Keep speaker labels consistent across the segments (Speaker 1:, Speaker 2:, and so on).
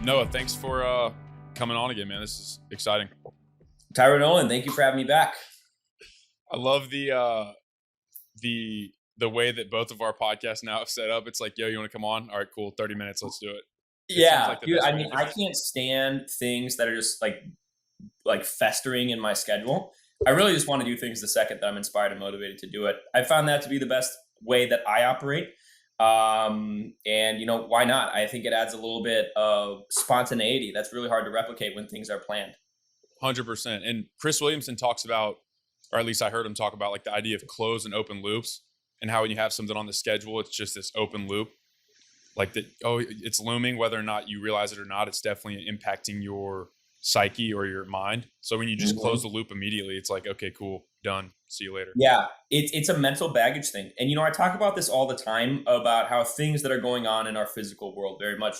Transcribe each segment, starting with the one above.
Speaker 1: Noah, thanks for coming on again, man. This is exciting.
Speaker 2: Tyron Nolan, thank you for having me back.
Speaker 1: I love the way that both of our podcasts now have set up. It's like, yo, you want to come on? All right, cool. 30 minutes. Let's do it. It seems
Speaker 2: Yeah,
Speaker 1: like the
Speaker 2: dude.
Speaker 1: best
Speaker 2: I
Speaker 1: way
Speaker 2: mean,
Speaker 1: to do
Speaker 2: I
Speaker 1: it.
Speaker 2: can't stand things that are just like festering in my schedule. I really just want to do things the second that I'm inspired and motivated to do it. I found that to be the best way that I operate. And why not? I think it adds a little bit of spontaneity that's really hard to replicate when things are planned.
Speaker 1: 100%. And Chris Williamson talks about, or at least I heard him talk about, like the idea of closed and open loops, and how when you have something on the schedule, it's just this open loop. Like that, oh, it's looming, whether or not you realize it or not. It's definitely impacting your psyche or your mind. So when you just close the loop immediately, it's like, okay, cool, done. See you later.
Speaker 2: Yeah, it's a mental baggage thing. And I talk about this all the time about how things that are going on in our physical world very much,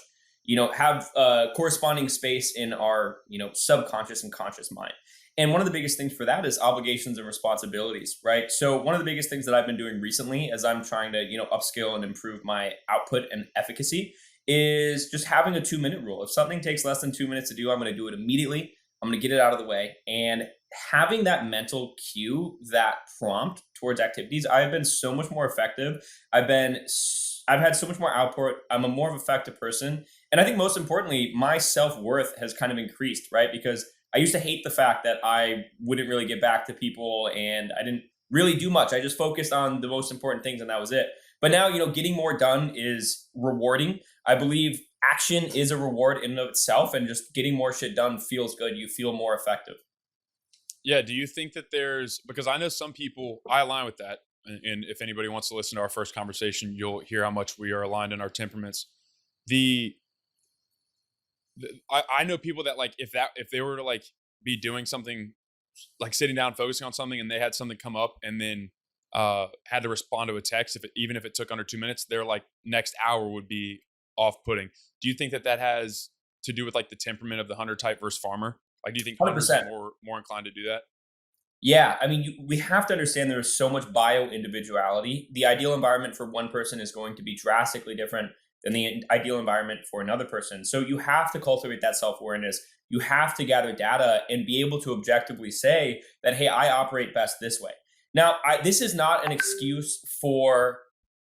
Speaker 2: have corresponding space in our, subconscious and conscious mind. And one of the biggest things for that is obligations and responsibilities, right? So one of the biggest things that I've been doing recently as I'm trying to, upskill and improve my output and efficacy is just having a 2-minute rule. If something takes less than 2 minutes to do, I'm going to do it immediately. I'm going to get it out of the way. And having that mental cue, that prompt towards activities, I've been so much more effective. I've had so much more output. I'm a more of effective person. And I think most importantly, my self-worth has kind of increased, right? Because I used to hate the fact that I wouldn't really get back to people and I didn't really do much. I just focused on the most important things and that was it. But now, getting more done is rewarding. I believe action is a reward in and of itself, and just getting more shit done feels good. You feel more effective.
Speaker 1: Yeah. Do you think that because I know some people, I align with that. And if anybody wants to listen to our first conversation, you'll hear how much we are aligned in our temperaments. I know people that, like, if they were to like be doing something, like sitting down, focusing on something, and they had something come up and then had to respond to a text, even if it took under 2 minutes, their like next hour would be off-putting. Do you think that has to do with like the temperament of the hunter type versus farmer? Like, do you think hunters are
Speaker 2: 100%.
Speaker 1: more inclined to do that?
Speaker 2: Yeah, I mean, we have to understand there's so much bio individuality. The ideal environment for one person is going to be drastically different than the ideal environment for another person. So you have to cultivate that self awareness. You have to gather data and be able to objectively say that, hey, I operate best this way. Now, this is not an excuse for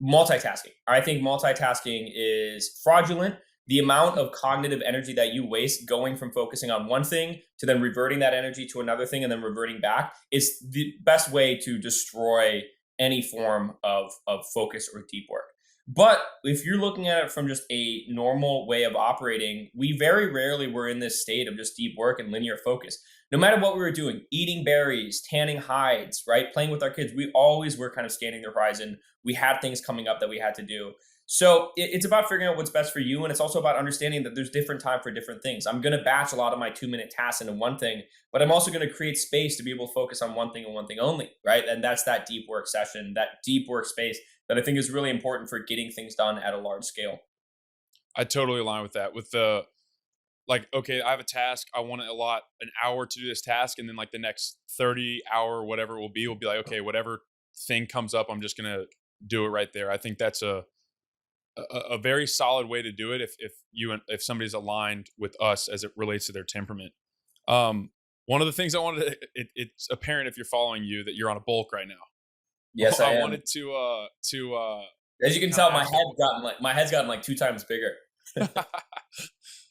Speaker 2: multitasking. I think multitasking is fraudulent. The amount of cognitive energy that you waste going from focusing on one thing to then reverting that energy to another thing and then reverting back is the best way to destroy any form of focus or deep work. But if you're looking at it from just a normal way of operating, we very rarely were in this state of just deep work and linear focus. No matter what we were doing, eating berries, tanning hides, right? Playing with our kids, we always were kind of scanning the horizon. We had things coming up that we had to do. So it's about figuring out what's best for you. And it's also about understanding that there's different time for different things. I'm going to batch a lot of my 2-minute tasks into one thing, but I'm also going to create space to be able to focus on one thing and one thing only, right? And that's that deep work session, that deep work space that I think is really important for getting things done at a large scale.
Speaker 1: I totally align with that. With the, like, okay, I have a task, I want to allot an hour to do this task, and then like the next 30 hour, whatever it will be like, okay, whatever thing comes up, I'm just gonna do it right there. I think that's a very solid way to do it if somebody's aligned with us as it relates to their temperament. One of the things I wanted to, it's apparent if you're following you that you're on a bulk right now.
Speaker 2: Yes, I am.
Speaker 1: Wanted to
Speaker 2: As you can
Speaker 1: kind
Speaker 2: tell,
Speaker 1: of ask
Speaker 2: my head's gotten like 2 times bigger.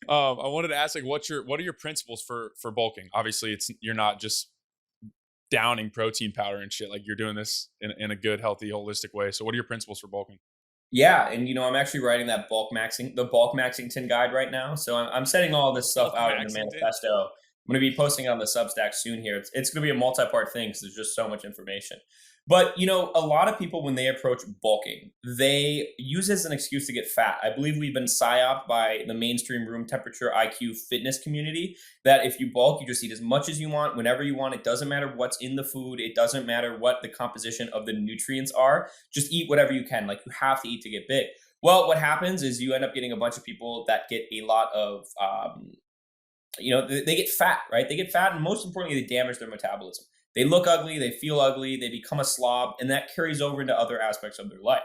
Speaker 1: I wanted to ask, like, what are your principles for bulking? Obviously, you're not just downing protein powder and shit. Like, you're doing this in a good, healthy, holistic way. So what are your principles for bulking?
Speaker 2: Yeah, and I'm actually writing the bulk Maxington guide right now. So I'm setting all this stuff
Speaker 1: Bulk
Speaker 2: out in the
Speaker 1: Maxington?
Speaker 2: manifesto. I'm going to be posting it on the Substack soon here. It's going to be a multi-part thing because there's just so much information. But a lot of people, when they approach bulking, they use it as an excuse to get fat. I believe we've been psyoped by the mainstream room temperature IQ fitness community that if you bulk, you just eat as much as you want, whenever you want. It doesn't matter what's in the food. It doesn't matter what the composition of the nutrients are. Just eat whatever you can. Like, you have to eat to get big. Well, what happens is you end up getting a bunch of people that get a lot of, they get fat, right? They get fat, and most importantly, they damage their metabolism. They look ugly, they feel ugly, they become a slob, and that carries over into other aspects of their life.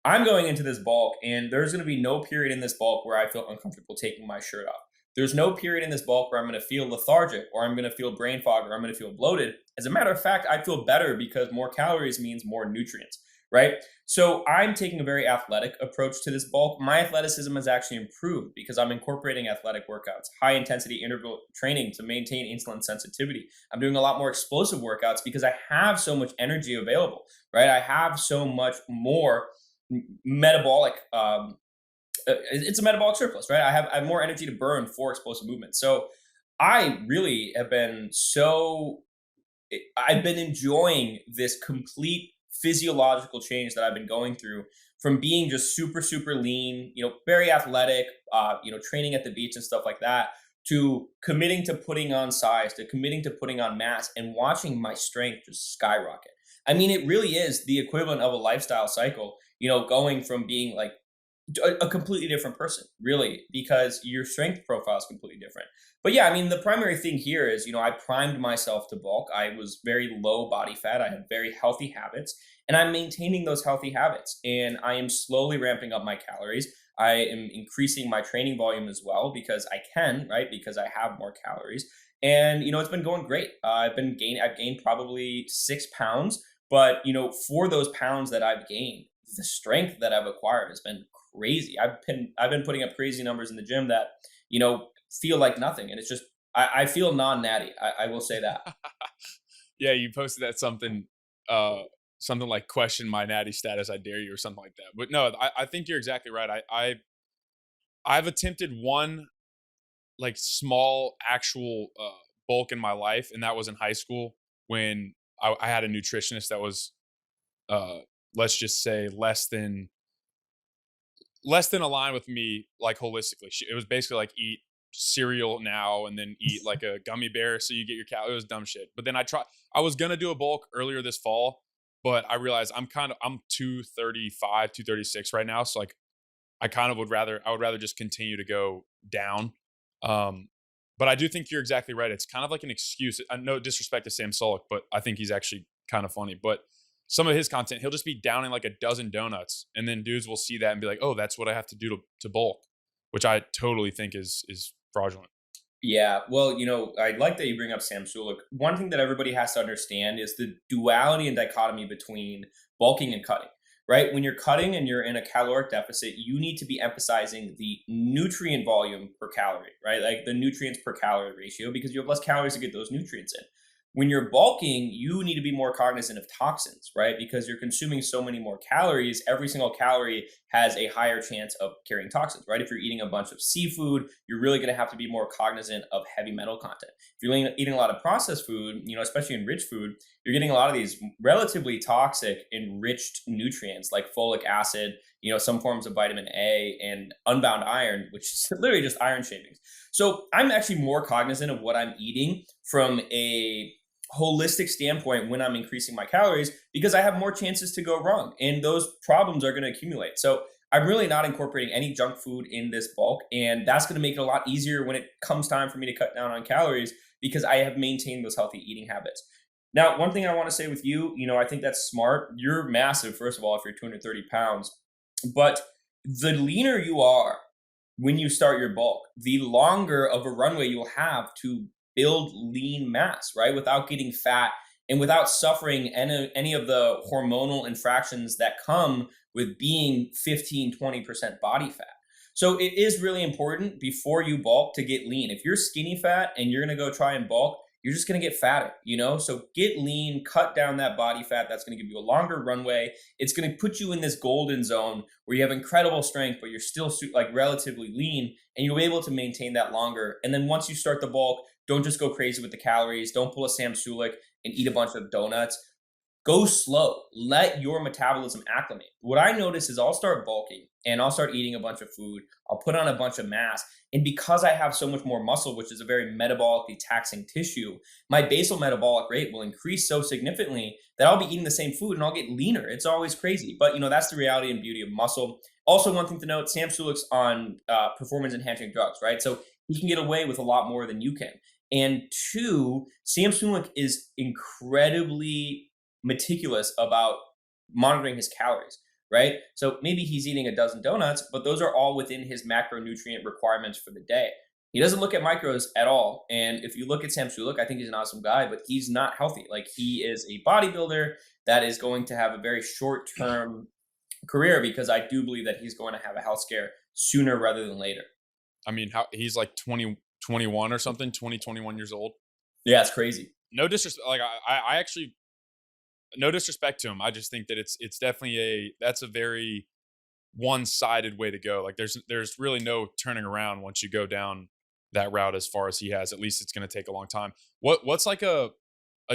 Speaker 2: I'm going into this bulk, and there's going to be no period in this bulk where I feel uncomfortable taking my shirt off. There's no period in this bulk where I'm going to feel lethargic or I'm going to feel brain fog or I'm going to feel bloated. As a matter of fact, I feel better because more calories means more nutrients, right? So I'm taking a very athletic approach to this bulk. My athleticism has actually improved because I'm incorporating athletic workouts, high intensity interval training to maintain insulin sensitivity. I'm doing a lot more explosive workouts because I have so much energy available, right? I have so much more metabolic it's a metabolic surplus, right? I have more energy to burn for explosive movement. So I really have been I've been enjoying this complete physiological change that I've been going through from being just super lean, very athletic, training at the beach and stuff like that, to committing to putting on size, to committing to putting on mass, and watching my strength just skyrocket. I mean, it really is the equivalent of a lifestyle cycle, going from being like a completely different person, really, because your strength profile is completely different. But yeah, I mean, the primary thing here is, I primed myself to bulk. I was very low body fat. I had very healthy habits, and I'm maintaining those healthy habits. And I am slowly ramping up my calories. I am increasing my training volume as well because I can, right? Because I have more calories. And, it's been going great. I've gained probably 6 pounds, but, for those pounds that I've gained, the strength that I've acquired has been crazy. I've been putting up crazy numbers in the gym that you know feel like nothing, and it's just I feel non-natty. I will say that.
Speaker 1: Yeah, you posted that something like question my natty status, I dare you, or something like that. But no, I think you're exactly right. I've attempted one like small actual bulk in my life, and that was in high school when I had a nutritionist that was uh let's just say less than aligned with me, like holistically. It was basically like eat cereal now and then eat like a gummy bear so you get your cal. It was dumb shit. But then I was gonna do a bulk earlier this fall, but I realized I'm 235, 236 right now. So like I would rather just continue to go down. Um, but I do think you're exactly right. It's kind of like an excuse. No disrespect to Sam Sulek, but I think he's actually kind of funny. But some of his content, he'll just be downing like a dozen donuts, and then dudes will see that and be like, "Oh, that's what I have to do to bulk," which I totally think is fraudulent.
Speaker 2: Yeah, well, I like that you bring up Sam Sulek. One thing that everybody has to understand is the duality and dichotomy between bulking and cutting, right? When you're cutting and you're in a caloric deficit, you need to be emphasizing the nutrient volume per calorie, right? Like the nutrients per calorie ratio, because you have less calories to get those nutrients in. When you're bulking, you need to be more cognizant of toxins, right? Because you're consuming so many more calories. Every single calorie has a higher chance of carrying toxins, right? If you're eating a bunch of seafood, you're really going to have to be more cognizant of heavy metal content. If you're eating a lot of processed food, especially enriched food, you're getting a lot of these relatively toxic enriched nutrients like folic acid, some forms of vitamin A and unbound iron, which is literally just iron shavings. So I'm actually more cognizant of what I'm eating from a holistic standpoint when I'm increasing my calories because I have more chances to go wrong and those problems are going to accumulate. So I'm really not incorporating any junk food in this bulk, and that's going to make it a lot easier when it comes time for me to cut down on calories because I have maintained those healthy eating habits. Now, one thing I want to say with you, I think that's smart. You're massive, first of all, if you're 230 pounds, but the leaner you are when you start your bulk, the longer of a runway you'll have to build lean mass, right? Without getting fat and without suffering any of the hormonal infractions that come with being 15, 20% body fat. So it is really important before you bulk to get lean. If you're skinny fat and you're going to go try and bulk, you're just going to get fatter, So get lean, cut down that body fat. That's going to give you a longer runway. It's going to put you in this golden zone where you have incredible strength, but you're still like relatively lean, and you'll be able to maintain that longer. And then once you start the bulk, don't just go crazy with the calories. Don't pull a Sam Sulek and eat a bunch of donuts. Go slow. Let your metabolism acclimate. What I notice is I'll start bulking and I'll start eating a bunch of food. I'll put on a bunch of mass. And because I have so much more muscle, which is a very metabolically taxing tissue, my basal metabolic rate will increase so significantly that I'll be eating the same food and I'll get leaner. It's always crazy. But, that's the reality and beauty of muscle. Also, one thing to note, Sam Sulek's on performance enhancing drugs, right? So he can get away with a lot more than you can. And two, Sam Sulek is incredibly meticulous about monitoring his calories, right? So maybe he's eating a dozen donuts, but those are all within his macronutrient requirements for the day. He doesn't look at micros at all. And if you look at Sam Sulek, I think he's an awesome guy, but he's not healthy. Like, he is a bodybuilder that is going to have a very short term career, because I do believe that he's going to have a health scare sooner rather than later.
Speaker 1: I mean, how he's like 20, 21 or something, 20, 21 years old.
Speaker 2: Yeah, it's crazy.
Speaker 1: No disrespect. Like I actually, no disrespect to him. I just think that it's definitely that's a very one-sided way to go. Like there's really no turning around once you go down that route as far as he has. At least it's going to take a long time. What's like a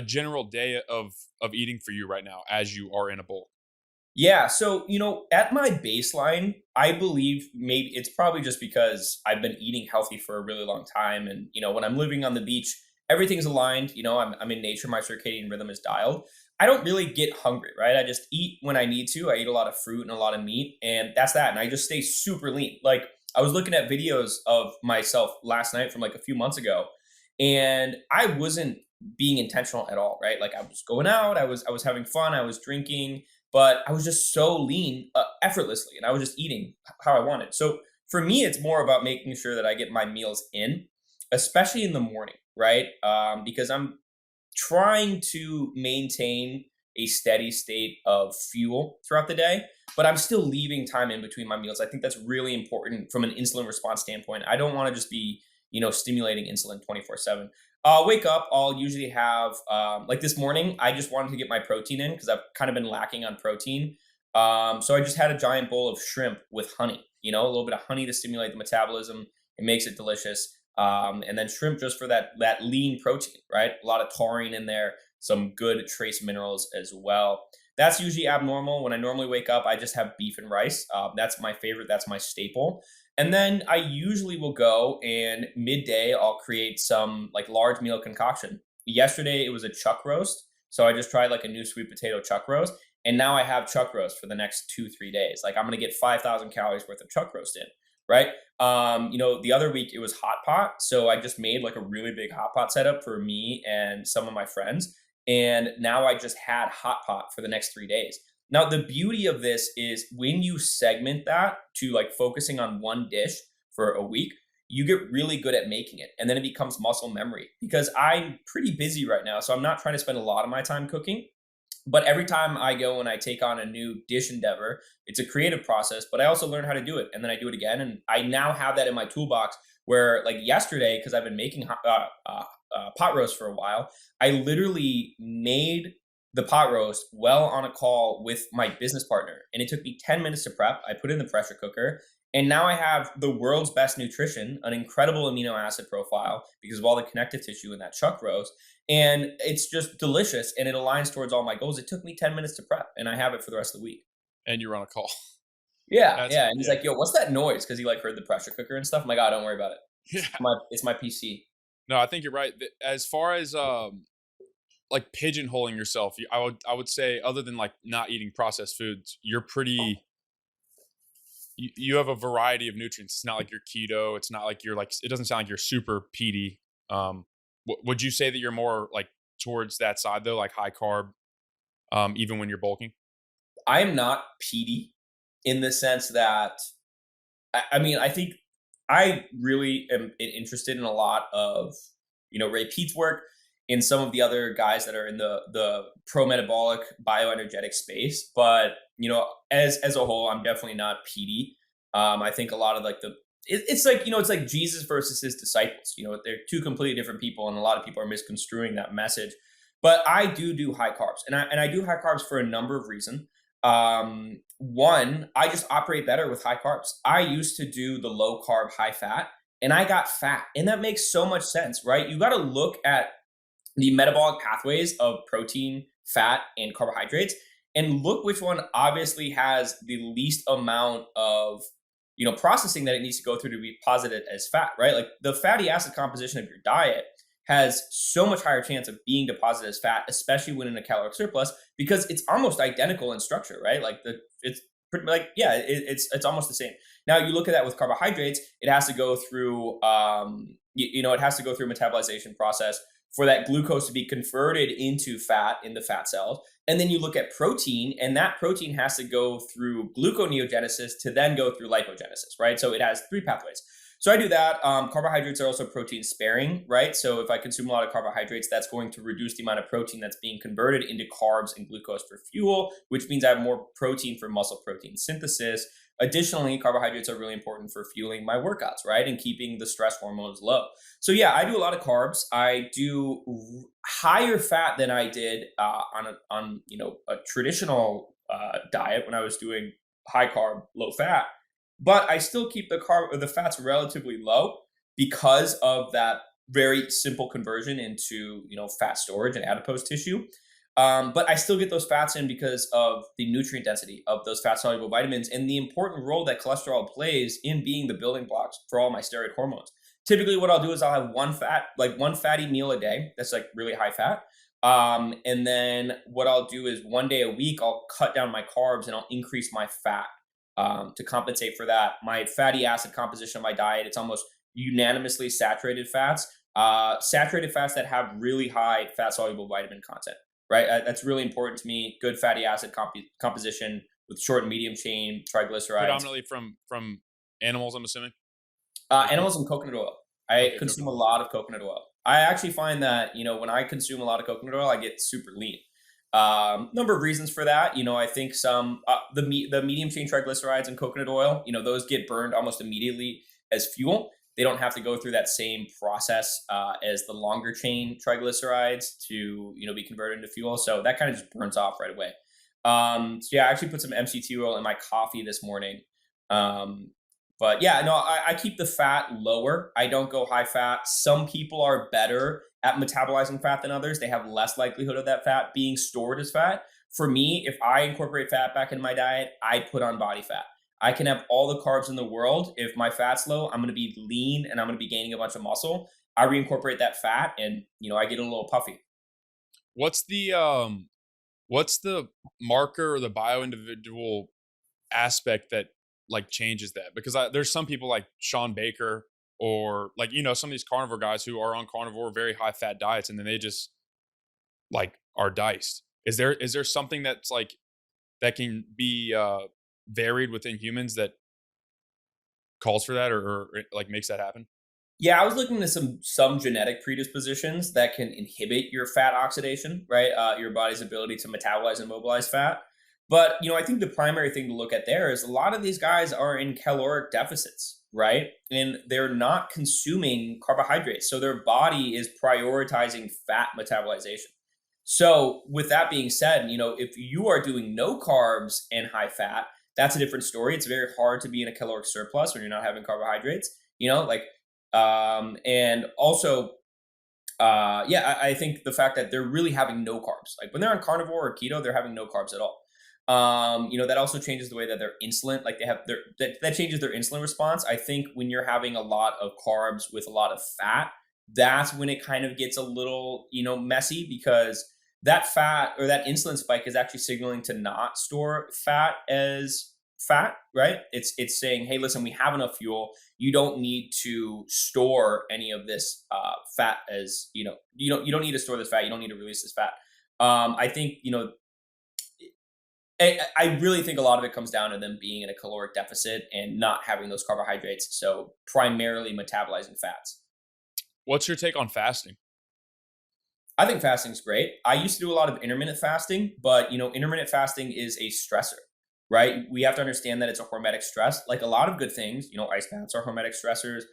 Speaker 1: general day of eating for you right now as you are in a bulk?
Speaker 2: Yeah, so at my baseline, I believe maybe it's probably just because I've been eating healthy for a really long time, and when I'm living on the beach, everything's aligned. I'm in nature, my circadian rhythm is dialed. I don't really get hungry, right? I just eat when I need to. I eat a lot of fruit and a lot of meat, and that's that. And I just stay super lean. Like, I was looking at videos of myself last night from like a few months ago, and I wasn't being intentional at all, right? Like, I was going out, I was having fun, I was drinking, but I was just so lean, effortlessly, and I was just eating how I wanted. So for me, it's more about making sure that I get my meals in, especially in the morning, right? Because I'm trying to maintain a steady state of fuel throughout the day, but I'm still leaving time in between my meals. I think that's really important from an insulin response standpoint. I don't want to just be, stimulating insulin 24/7. I'll wake up. I'll usually have, like this morning, I just wanted to get my protein in because I've kind of been lacking on protein. So I just had a giant bowl of shrimp with honey, a little bit of honey to stimulate the metabolism. It makes it delicious. And then shrimp just for that lean protein, right? A lot of taurine in there, some good trace minerals as well. That's usually abnormal. When I normally wake up, I just have beef and rice. That's my favorite. That's my staple. And then I usually will go and midday I'll create some like large meal concoction. Yesterday it was a chuck roast. So I just tried like a new sweet potato chuck roast. And now I have chuck roast for the next 2, 3 days. Like, I'm gonna get 5,000 calories worth of chuck roast in, right? The other week it was hot pot. So I just made like a really big hot pot setup for me and some of my friends. And now I just had hot pot for the next 3 days. Now, the beauty of this is when you segment that to like focusing on one dish for a week, you get really good at making it. And then it becomes muscle memory, because I'm pretty busy right now. So I'm not trying to spend a lot of my time cooking. But every time I go and I take on a new dish endeavor, it's a creative process, but I also learn how to do it. And then I do it again. And I now have that in my toolbox where, like yesterday, because I've been making pot roast for a while, I literally made the pot roast well on a call with my business partner. And it took me 10 minutes to prep. I put it in the pressure cooker. And now I have the world's best nutrition, an incredible amino acid profile because of all the connective tissue in that chuck roast. And it's just delicious and it aligns towards all my goals. It took me 10 minutes to prep and I have it for the rest of the week.
Speaker 1: And you're on a call.
Speaker 2: Yeah,
Speaker 1: That's
Speaker 2: yeah. And he's
Speaker 1: yeah.
Speaker 2: like, yo, what's that noise? Because he like heard the pressure cooker and stuff. I'm like, oh, don't worry about it.
Speaker 1: Yeah.
Speaker 2: It's my PC.
Speaker 1: No, I think you're right. As far as like pigeonholing yourself, I would say, other than like not eating processed foods, you're pretty you have a variety of nutrients. It's not like you're keto. It's not like you're like, it doesn't sound like you're super peaty. Would you say that you're more like towards that side though, like high carb, even when you're bulking?
Speaker 2: I am not peaty in the sense that I mean, I think I really am interested in a lot of, Ray Peat's work, in some of the other guys that are in the pro metabolic bioenergetic space. But, as a whole, I'm definitely not peaty. I think a lot of like it's like Jesus versus his disciples. They're two completely different people, and a lot of people are misconstruing that message. But I do high carbs, and I do high carbs for a number of reasons. One, I just operate better with high carbs. I used to do the low carb, high fat, and I got fat. And that makes so much sense, right? You got to look at the metabolic pathways of protein, fat, and carbohydrates, and look which one obviously has the least amount of processing that it needs to go through to be posited as fat, right? Like, the fatty acid composition of your diet has so much higher chance of being deposited as fat, especially when in a caloric surplus, because it's almost identical in structure, right? Like, it's pretty, like, yeah, it's almost the same. Now you look at that with carbohydrates, it has to go through it has to go through a metabolization process for that glucose to be converted into fat in the fat cells. And then you look at protein, and that protein has to go through gluconeogenesis to then go through lipogenesis, right? So it has three pathways. So I do that. Carbohydrates are also protein sparing, right? So if I consume a lot of carbohydrates, that's going to reduce the amount of protein that's being converted into carbs and glucose for fuel, which means I have more protein for muscle protein synthesis. Additionally, carbohydrates are really important for fueling my workouts, right? And keeping the stress hormones low. So yeah, I do a lot of carbs. I do higher fat than I did on a traditional diet when I was doing high carb, low fat, but I still keep the fats relatively low because of that very simple conversion into fat storage and adipose tissue. But I still get those fats in because of the nutrient density of those fat soluble vitamins and the important role that cholesterol plays in being the building blocks for all my steroid hormones. Typically, what I'll do is I'll have one fatty meal a day that's like really high fat. And then what I'll do is one day a week, I'll cut down my carbs and I'll increase my fat to compensate for that. My fatty acid composition of my diet, it's almost unanimously saturated fats. Saturated fats that have really high fat soluble vitamin content, right? That's really important to me. Good fatty acid composition with short and medium chain triglycerides.
Speaker 1: Predominantly from animals, I'm assuming.
Speaker 2: Animals and coconut oil. I
Speaker 1: Okay,
Speaker 2: consume
Speaker 1: coconut
Speaker 2: a
Speaker 1: oil.
Speaker 2: lot of coconut oil. I actually find that when I consume a lot of coconut oil, I get super lean. Number of reasons for that. I think some the medium chain triglycerides in coconut oil. Those get burned almost immediately as fuel. They don't have to go through that same process as the longer chain triglycerides to be converted into fuel. So that kind of just burns off right away. So yeah, I actually put some MCT oil in my coffee this morning. Um, but yeah, no, I keep the fat lower. I don't go high fat. Some people are better at metabolizing fat than others. They have less likelihood of that fat being stored as fat. For me, if I incorporate fat back in my diet, I put on body fat. I can have all the carbs in the world. If my fat's low, I'm going to be lean and I'm going to be gaining a bunch of muscle. I reincorporate that fat and, I get a little puffy.
Speaker 1: What's the marker or the bio individual aspect that like changes that? Because there's some people like Sean Baker or like some of these carnivore guys who are on carnivore very high fat diets and then they just like are diced. Is there something that's like that can be varied within humans that calls for that or like makes that happen?
Speaker 2: Yeah, I was looking at some genetic predispositions that can inhibit your fat oxidation, right? Your body's ability to metabolize and mobilize fat. But I think the primary thing to look at there is a lot of these guys are in caloric deficits, right? And they're not consuming carbohydrates, so their body is prioritizing fat metabolization. So, with that being said, if you are doing no carbs and high fat, that's a different story. It's very hard to be in a caloric surplus when you're not having carbohydrates. Like and also, yeah, I think the fact that they're really having no carbs, like when they're on carnivore or keto, they're having no carbs at all. That also changes the way that their insulin, like that changes their insulin response. I think when you're having a lot of carbs with a lot of fat, that's when it kind of gets a little, messy because that fat or that insulin spike is actually signaling to not store fat as fat, right? It's saying, hey, listen, we have enough fuel. You don't need to store any of this fat as you don't need to store this fat. You don't need to release this fat. I think I really think a lot of it comes down to them being in a caloric deficit and not having those carbohydrates. So primarily metabolizing fats.
Speaker 1: What's your take on fasting?
Speaker 2: I think fasting is great. I used to do a lot of intermittent fasting, but intermittent fasting is a stressor, right? We have to understand that it's a hormetic stress. Like a lot of good things, ice baths are hormetic stressors,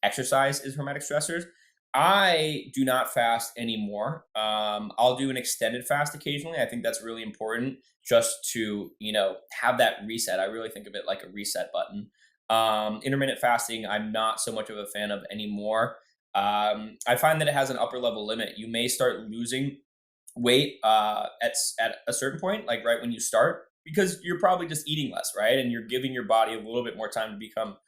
Speaker 2: exercise is hormetic stressors. I do not fast anymore. I'll do an extended fast occasionally. I think that's really important just to, have that reset. I really think of it like a reset button. Intermittent fasting, I'm not so much of a fan of anymore. I find that it has an upper level limit. You may start losing weight at a certain point, like right when you start, because you're probably just eating less, right? And you're giving your body a little bit more time to become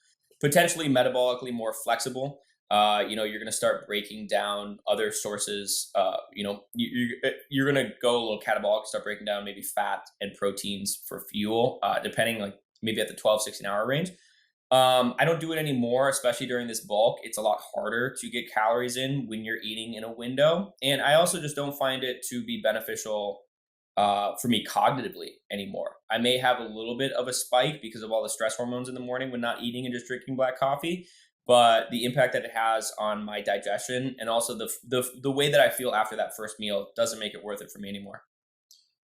Speaker 2: potentially metabolically more flexible. You're going to start breaking down other sources. You're going to go a little catabolic, start breaking down maybe fat and proteins for fuel, depending like maybe at the 12, 16-hour range. I don't do it anymore, especially during this bulk. It's a lot harder to get calories in when you're eating in a window. And I also just don't find it to be beneficial for me cognitively anymore. I may have a little bit of a spike because of all the stress hormones in the morning when not eating and just drinking black coffee. but the impact that it has on my digestion and also the way that I feel after that first meal doesn't make it worth it for me anymore.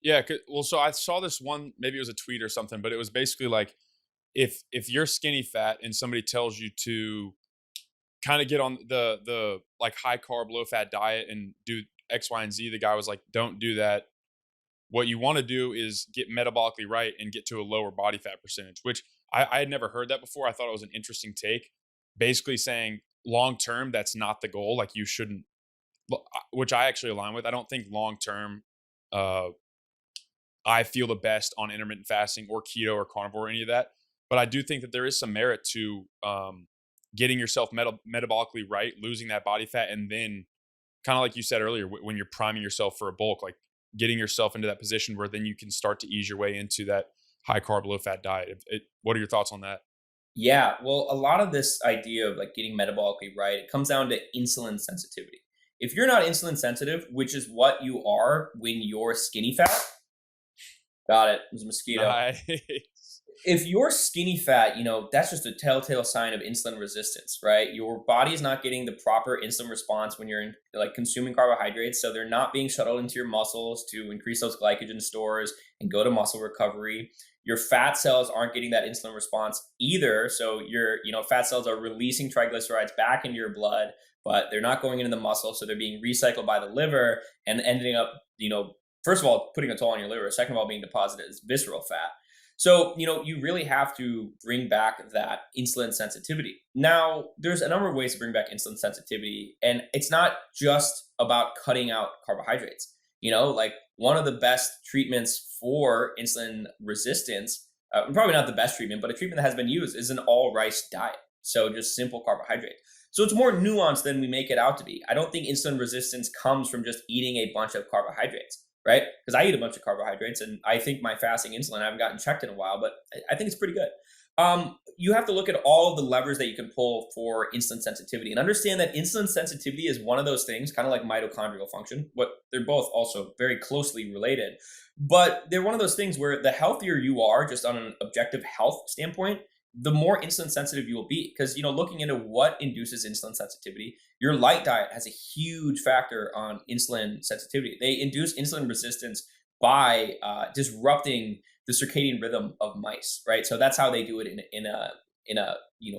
Speaker 1: Yeah, well, so I saw this one, maybe it was a tweet or something, but it was basically like if you're skinny fat and somebody tells you to kind of get on the like high carb, low fat diet and do X, Y, and Z, the guy was like, don't do that. What you want to do is get metabolically right and get to a lower body fat percentage, which I had never heard that before. I thought it was an interesting take, basically saying long term, that's not the goal. Like you shouldn't, which I actually align with. I don't think long term, uh, I feel the best on intermittent fasting or keto or carnivore or any of that. But I do think that there is some merit to getting yourself metabolically right, losing that body fat, and then kind of like you said earlier, when you're priming yourself for a bulk, like getting yourself into that position where then you can start to ease your way into that high carb, low fat diet. What are your thoughts on that?
Speaker 2: Yeah, well, a lot of this idea of like getting metabolically right, it comes down to insulin sensitivity. If you're not insulin sensitive, which is what you are when you're skinny fat, got it. There's a mosquito.
Speaker 1: Nice.
Speaker 2: If you're skinny fat, that's just a telltale sign of insulin resistance, right? Your body is not getting the proper insulin response when you're like consuming carbohydrates. So they're not being shuttled into your muscles to increase those glycogen stores and go to muscle recovery. Your fat cells aren't getting that insulin response either. So fat cells are releasing triglycerides back into your blood, but they're not going into the muscle. So they're being recycled by the liver and ending up, first of all, putting a toll on your liver. Second of all, being deposited as visceral fat. So, you really have to bring back that insulin sensitivity. Now, there's a number of ways to bring back insulin sensitivity, and it's not just about cutting out carbohydrates. Like one of the best treatments for insulin resistance, probably not the best treatment, but a treatment that has been used is an all rice diet. So just simple carbohydrate. So it's more nuanced than we make it out to be. I don't think insulin resistance comes from just eating a bunch of carbohydrates, right? Because I eat a bunch of carbohydrates, and I think my fasting insulin, I haven't gotten checked in a while, but I think it's pretty good. You have to look at all of the levers that you can pull for insulin sensitivity and understand that insulin sensitivity is one of those things, kind of like mitochondrial function, but they're both also very closely related. But they're one of those things where the healthier you are, just on an objective health standpoint, the more insulin sensitive you will be. Because, looking into what induces insulin sensitivity, your light diet has a huge factor on insulin sensitivity. They induce insulin resistance by disrupting the circadian rhythm of mice, right? So that's how they do it in a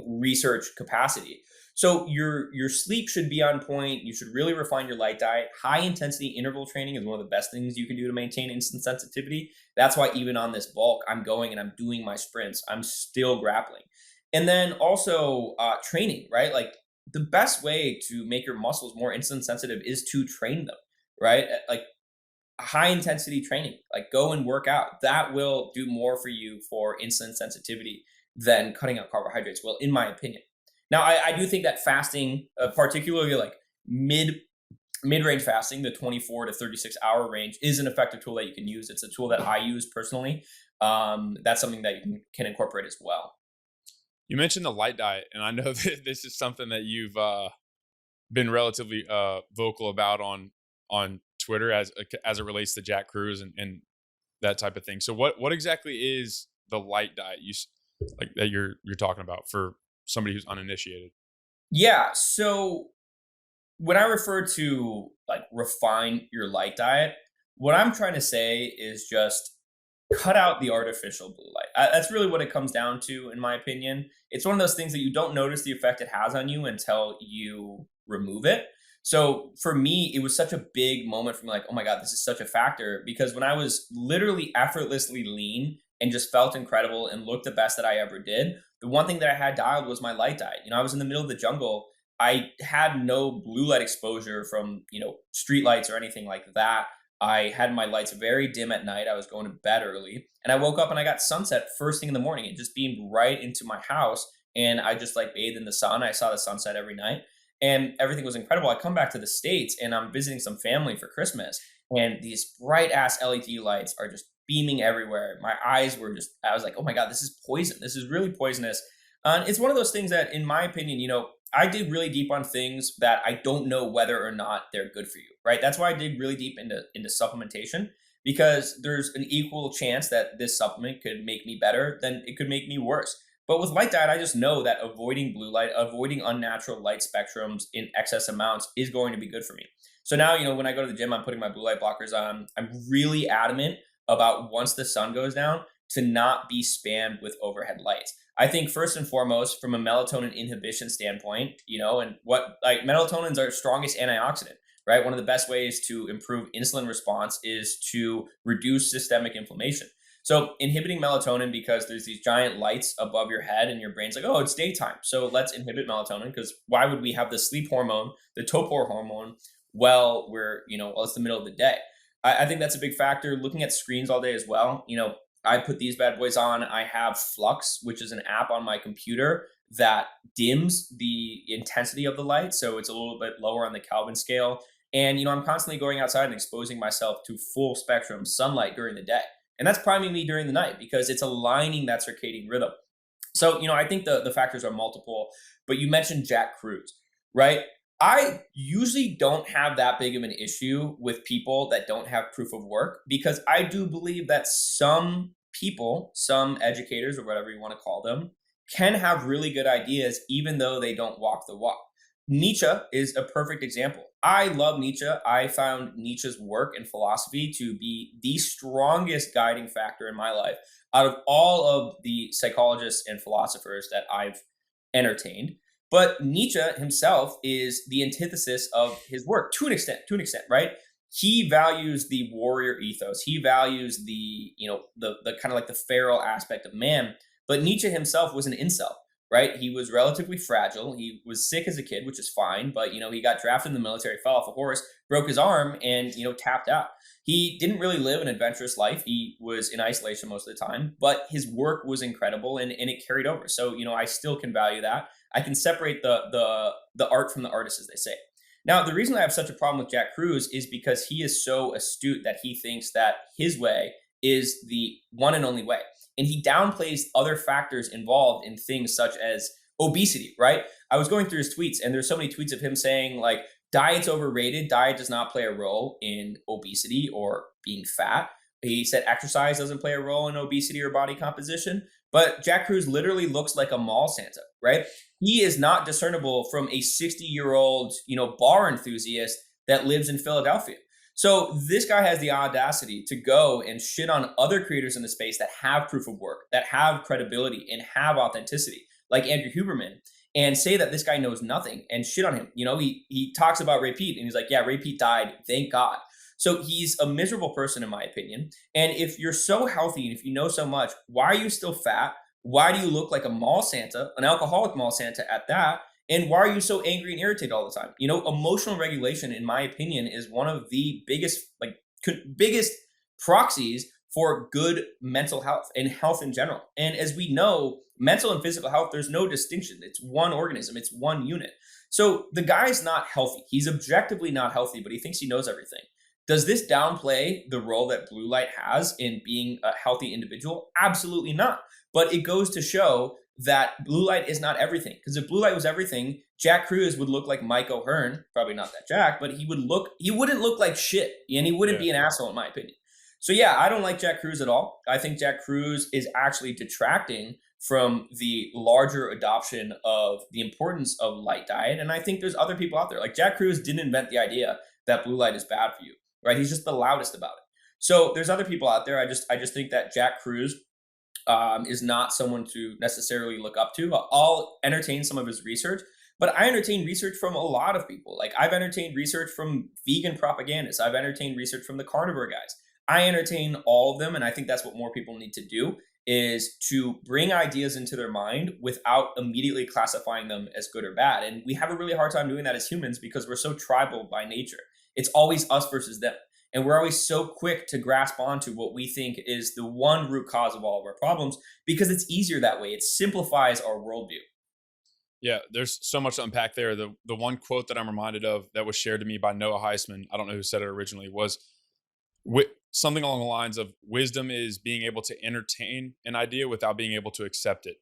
Speaker 2: research capacity. So your sleep should be on point. You should really refine your light diet. High intensity interval training is one of the best things you can do to maintain insulin sensitivity. That's why even on this bulk, I'm going and I'm doing my sprints. I'm still grappling. And then also training, right? Like the best way to make your muscles more insulin sensitive is to train them, right? Like high intensity training, like go and work out. That will do more for you for insulin sensitivity than cutting out carbohydrates will, in my opinion. Now, I do think that fasting, particularly like mid-range fasting, the 24 to 36 hour range, is an effective tool that you can use. It's a tool that I use personally. That's something that you can incorporate as well.
Speaker 1: You mentioned the light diet, and I know that this is something that you've been relatively vocal about on Twitter as it relates to Jack Cruz and that type of thing. So what exactly is the light diet like that you're talking about for somebody who's uninitiated?
Speaker 2: Yeah. So when I refer to like refine your light diet, what I'm trying to say is just cut out the artificial blue light. That's really what it comes down to, in my opinion. It's one of those things that you don't notice the effect it has on you until you remove it. So for me, it was such a big moment for me, like, oh my God, this is such a factor. Because when I was literally effortlessly lean and just felt incredible and looked the best that I ever did, the one thing that I had dialed was my light diet. I was in the middle of the jungle. I had no blue light exposure from, street lights or anything like that. I had my lights very dim at night. I was going to bed early, and I woke up and I got sunset first thing in the morning. It just beamed right into my house, and I just like bathed in the sun. I saw the sunset every night, and everything was incredible. I come back to the States and I'm visiting some family for Christmas, and these bright ass LED lights are just beaming everywhere. My eyes were I was like, oh my God, this is poison. This is really poisonous. And it's one of those things that, in my opinion, I dig really deep on things that I don't know whether or not they're good for you, right? That's why I dig really deep into supplementation, because there's an equal chance that this supplement could make me better than it could make me worse. But with light diet, I just know that avoiding blue light, avoiding unnatural light spectrums in excess amounts is going to be good for me. So now, when I go to the gym, I'm putting my blue light blockers on. I'm really adamant about once the sun goes down to not be spammed with overhead lights. I think first and foremost, from a melatonin inhibition standpoint, and what like melatonin is our strongest antioxidant, right? One of the best ways to improve insulin response is to reduce systemic inflammation. So inhibiting melatonin because there's these giant lights above your head and your brain's like, oh, it's daytime. So let's inhibit melatonin because why would we have the sleep hormone, the torpor hormone, it's the middle of the day. I think that's a big factor. Looking at screens all day as well. I put these bad boys on. I have Flux, which is an app on my computer that dims the intensity of the light. So it's a little bit lower on the Kelvin scale. And, I'm constantly going outside and exposing myself to full spectrum sunlight during the day. And that's priming me during the night because it's aligning that circadian rhythm. So, I think the factors are multiple, but you mentioned Jack Cruz, right? I usually don't have that big of an issue with people that don't have proof of work because I do believe that some people, some educators or whatever you want to call them, can have really good ideas even though they don't walk the walk. Nietzsche is a perfect example. I love Nietzsche. I found Nietzsche's work and philosophy to be the strongest guiding factor in my life out of all of the psychologists and philosophers that I've entertained. But Nietzsche himself is the antithesis of his work to an extent, right? He values the warrior ethos. He values the kind of like the feral aspect of man. But Nietzsche himself was an incel, right? He was relatively fragile. He was sick as a kid, which is fine. But, he got drafted in the military, fell off a horse, broke his arm, and, tapped out. He didn't really live an adventurous life. He was in isolation most of the time, but his work was incredible and it carried over. So, I still can value that. I can separate the art from the artist, as they say. Now, the reason I have such a problem with Jack Cruz is because he is so astute that he thinks that his way is the one and only way. And he downplays other factors involved in things such as obesity, right? I was going through his tweets and there's so many tweets of him saying like, diet's overrated. Diet does not play a role in obesity or being fat. He said exercise doesn't play a role in obesity or body composition. But Jack Cruz literally looks like a mall Santa, right? He is not discernible from a 60-year-old, bar enthusiast that lives in Philadelphia. So this guy has the audacity to go and shit on other creators in the space that have proof of work, that have credibility and have authenticity, like Andrew Huberman, and say that this guy knows nothing and shit on him. He talks about Ray Peat and he's like, yeah, Ray Peat died, thank God. So he's a miserable person in my opinion. And if you're so healthy and if you know so much, why are you still fat? Why do you look like a mall Santa, an alcoholic mall Santa at that? And why are you so angry and irritated all the time? Emotional regulation, in my opinion, is one of the biggest proxies for good mental health and health in general. And as we know, mental and physical health, there's no distinction. It's one organism, it's one unit. So the guy's not healthy. He's objectively not healthy, but he thinks he knows everything. Does this downplay the role that blue light has in being a healthy individual? Absolutely not. But it goes to show that blue light is not everything. Because if blue light was everything, Jack Cruz would look like Mike O'Hearn. Probably not that Jack, but he wouldn't look like shit. And he wouldn't be an asshole, in my opinion. So yeah, I don't like Jack Cruz at all. I think Jack Cruz is actually detracting from the larger adoption of the importance of light diet. And I think there's other people out there. Like Jack Cruz didn't invent the idea that blue light is bad for you, right? He's just the loudest about it. So there's other people out there. I just think that Jack Cruz is not someone to necessarily look up to. I'll entertain some of his research, but I entertain research from a lot of people. Like I've entertained research from vegan propagandists. I've entertained research from the carnivore guys. I entertain all of them. And I think that's what more people need to do is to bring ideas into their mind without immediately classifying them as good or bad. And we have a really hard time doing that as humans because we're so tribal by nature. It's always us versus them. And we're always so quick to grasp onto what we think is the one root cause of all of our problems because it's easier that way. It simplifies our worldview.
Speaker 1: Yeah, there's so much to unpack there. The one quote that I'm reminded of that was shared to me by Noah Heisman, I don't know who said it originally, was something along the lines of wisdom is being able to entertain an idea without being able to accept it.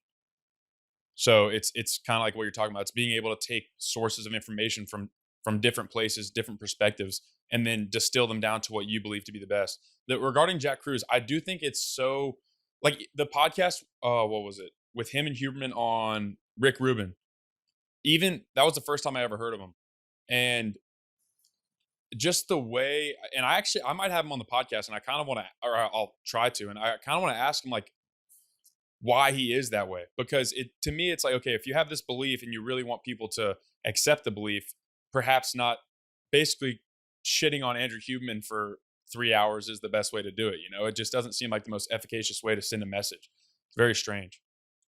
Speaker 1: So it's kind of like what you're talking about. It's being able to take sources of information from different places, different perspectives, and then distill them down to what you believe to be the best. Regarding Jack Cruz, I do think it's so like the podcast. What was it? with him and Huberman on Rick Rubin. Even that was the first time I ever heard of him. And just the way, and I might have him on the podcast, and I kind of want to, or I'll try to, and I kind of want to ask him like why he is that way. Because it, to me, it's like, okay, if you have this belief and you really want people to accept the belief, perhaps not basically shitting on Andrew Huberman for 3 hours is the best way to do it. You know, it just doesn't seem like the most efficacious way to send a message. It's very strange.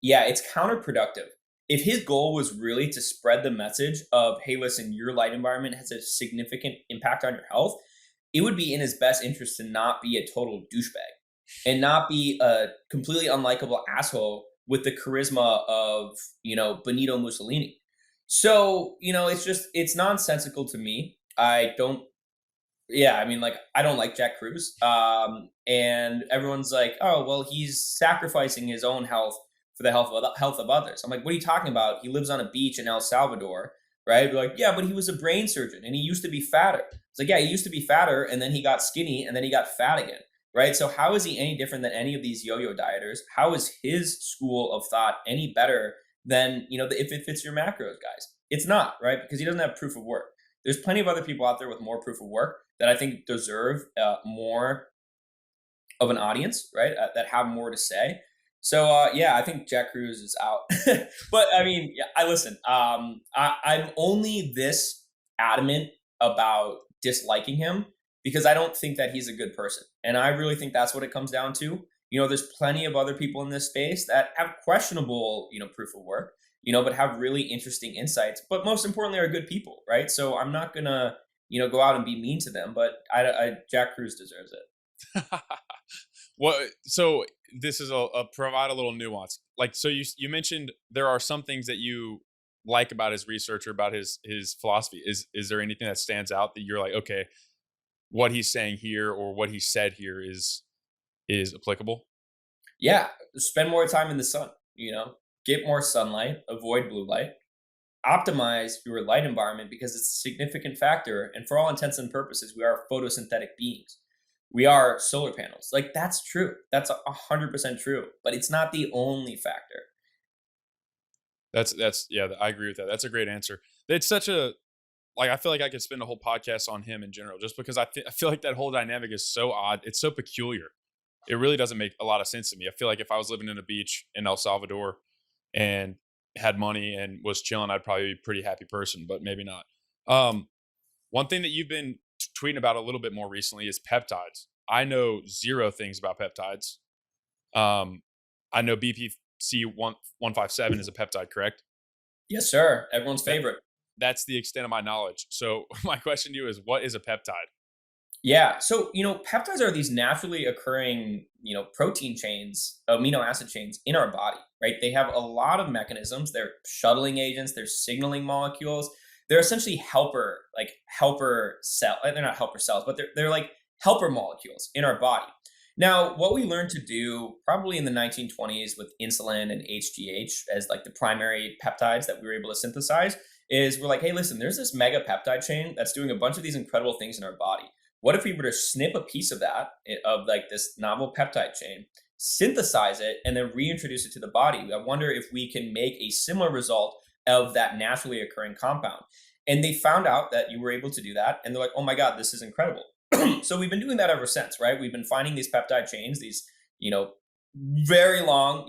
Speaker 2: Yeah, it's counterproductive. If his goal was really to spread the message of, hey, listen, your light environment has a significant impact on your health, it would be in his best interest to not be a total douchebag and not be a completely unlikable asshole with the charisma of, Benito Mussolini. So, it's nonsensical to me. I don't, yeah, I mean, like, I don't like Jack Cruz. And everyone's like, oh, well, he's sacrificing his own health for the health of others. I'm like, what are you talking about? He lives on a beach in El Salvador, right? We're like, yeah, but he was a brain surgeon and he used to be fatter. It's like, yeah, he used to be fatter and then he got skinny and then he got fat again, right? So how is he any different than any of these yo-yo dieters? How is his school of thought any better than, if it fits your macros, guys? It's not, right? Because he doesn't have proof of work. There's plenty of other people out there with more proof of work that I think deserve more of an audience, right? That have more to say. So yeah, I think Jack Cruz is out. But I mean, yeah, I listen. I'm only this adamant about disliking him because I don't think that he's a good person, and I really think that's what it comes down to. There's plenty of other people in this space that have questionable, proof of work, but have really interesting insights. But most importantly, are good people, right? So I'm not gonna, go out and be mean to them. But Jack Cruz deserves it.
Speaker 1: Well, so this is a provide a little nuance. Like, so you mentioned there are some things that you like about his research or about his philosophy. Is there anything that stands out that you're like, okay, what he's saying here or what he said here is applicable?
Speaker 2: Yeah, spend more time in the sun. Get more sunlight, avoid blue light, optimize your light environment because it's a significant factor. And for all intents and purposes, we are photosynthetic beings. We are solar panels. Like, that's true. That's 100% true, but it's not the only factor.
Speaker 1: That's yeah, I agree with that. That's a great answer. It's such a, like, I feel like I could spend a whole podcast on him in general, just because I feel like that whole dynamic is so odd. It's so peculiar. It really doesn't make a lot of sense to me. I feel like if I was living in a beach in El Salvador and had money and was chilling, I'd probably be a pretty happy person, but maybe not. One thing that you've been tweeting about a little bit more recently is peptides. I know zero things about peptides. I know BPC 157 is a peptide, correct?
Speaker 2: Yes, sir. Everyone's
Speaker 1: That,
Speaker 2: favorite.
Speaker 1: that's the extent of my knowledge. So my question to you is, what is a peptide?
Speaker 2: Yeah. So, peptides are these naturally occurring, protein chains, amino acid chains in our body, right? They have a lot of mechanisms. They're shuttling agents, they're signaling molecules. They're essentially helper cell. They're not helper cells, but they're like helper molecules in our body. Now, what we learned to do probably in the 1920s with insulin and HGH as like the primary peptides that we were able to synthesize is we're like, hey, listen, there's this mega peptide chain that's doing a bunch of these incredible things in our body. What if we were to snip a piece of that, of like this novel peptide chain, synthesize it, and then reintroduce it to the body? I wonder if we can make a similar result of that naturally occurring compound. And they found out that you were able to do that. And they're like, oh my God, this is incredible. So we've been doing that ever since, right? We've been finding these peptide chains, these, very long,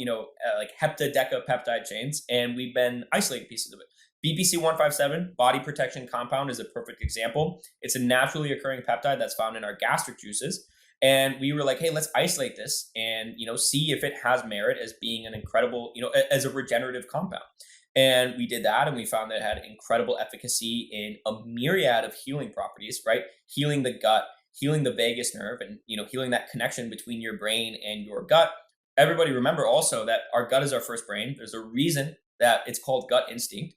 Speaker 2: like heptadecapeptide chains, and we've been isolating pieces of it. BPC 157, body protection compound, is a perfect example. It's a naturally occurring peptide that's found in our gastric juices. And we were like, hey, let's isolate this and, see if it has merit as being an incredible, as a regenerative compound. And we did that, and we found that it had incredible efficacy in a myriad of healing properties, right? Healing the gut, healing the vagus nerve, and healing that connection between your brain and your gut. Everybody remember also that our gut is our first brain. There's a reason that it's called gut instinct.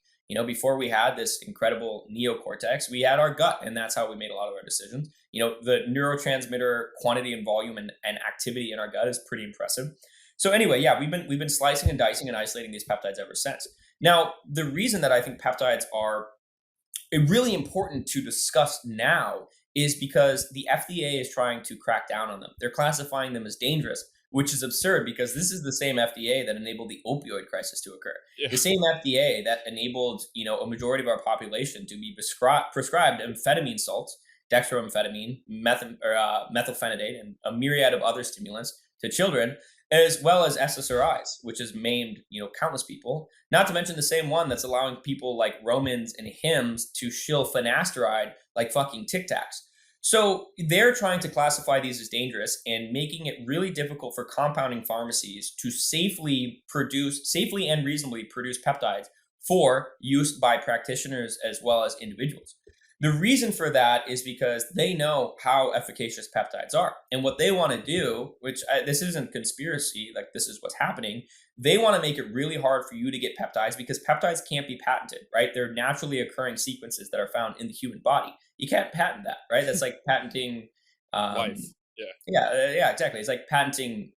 Speaker 2: Before we had this incredible neocortex, we had our gut, and that's how we made a lot of our decisions. The neurotransmitter quantity and volume and activity in our gut is pretty impressive. So anyway, yeah, we've been slicing and dicing and isolating these peptides ever since. Now, the reason that I think peptides are really important to discuss now is because the FDA is trying to crack down on them. They're classifying them as dangerous, which is absurd because this is the same FDA that enabled the opioid crisis to occur.
Speaker 1: Yeah.
Speaker 2: The same FDA that enabled, a majority of our population to be prescribed amphetamine salts, dextroamphetamine, methylphenidate, and a myriad of other stimulants to children, as well as SSRIs, which has maimed, countless people. Not to mention the same one that's allowing people like Romans and Hims to shill finasteride like fucking Tic Tacs. So they're trying to classify these as dangerous and making it really difficult for compounding pharmacies to safely and reasonably produce peptides for use by practitioners as well as individuals. The reason for that is because they know how efficacious peptides are. And what they want to do, this isn't conspiracy, like this is what's happening, they want to make it really hard for you to get peptides because peptides can't be patented, right? They're naturally occurring sequences that are found in the human body. You can't patent that, right? That's like patenting
Speaker 1: Life.
Speaker 2: yeah, exactly. It's like patenting.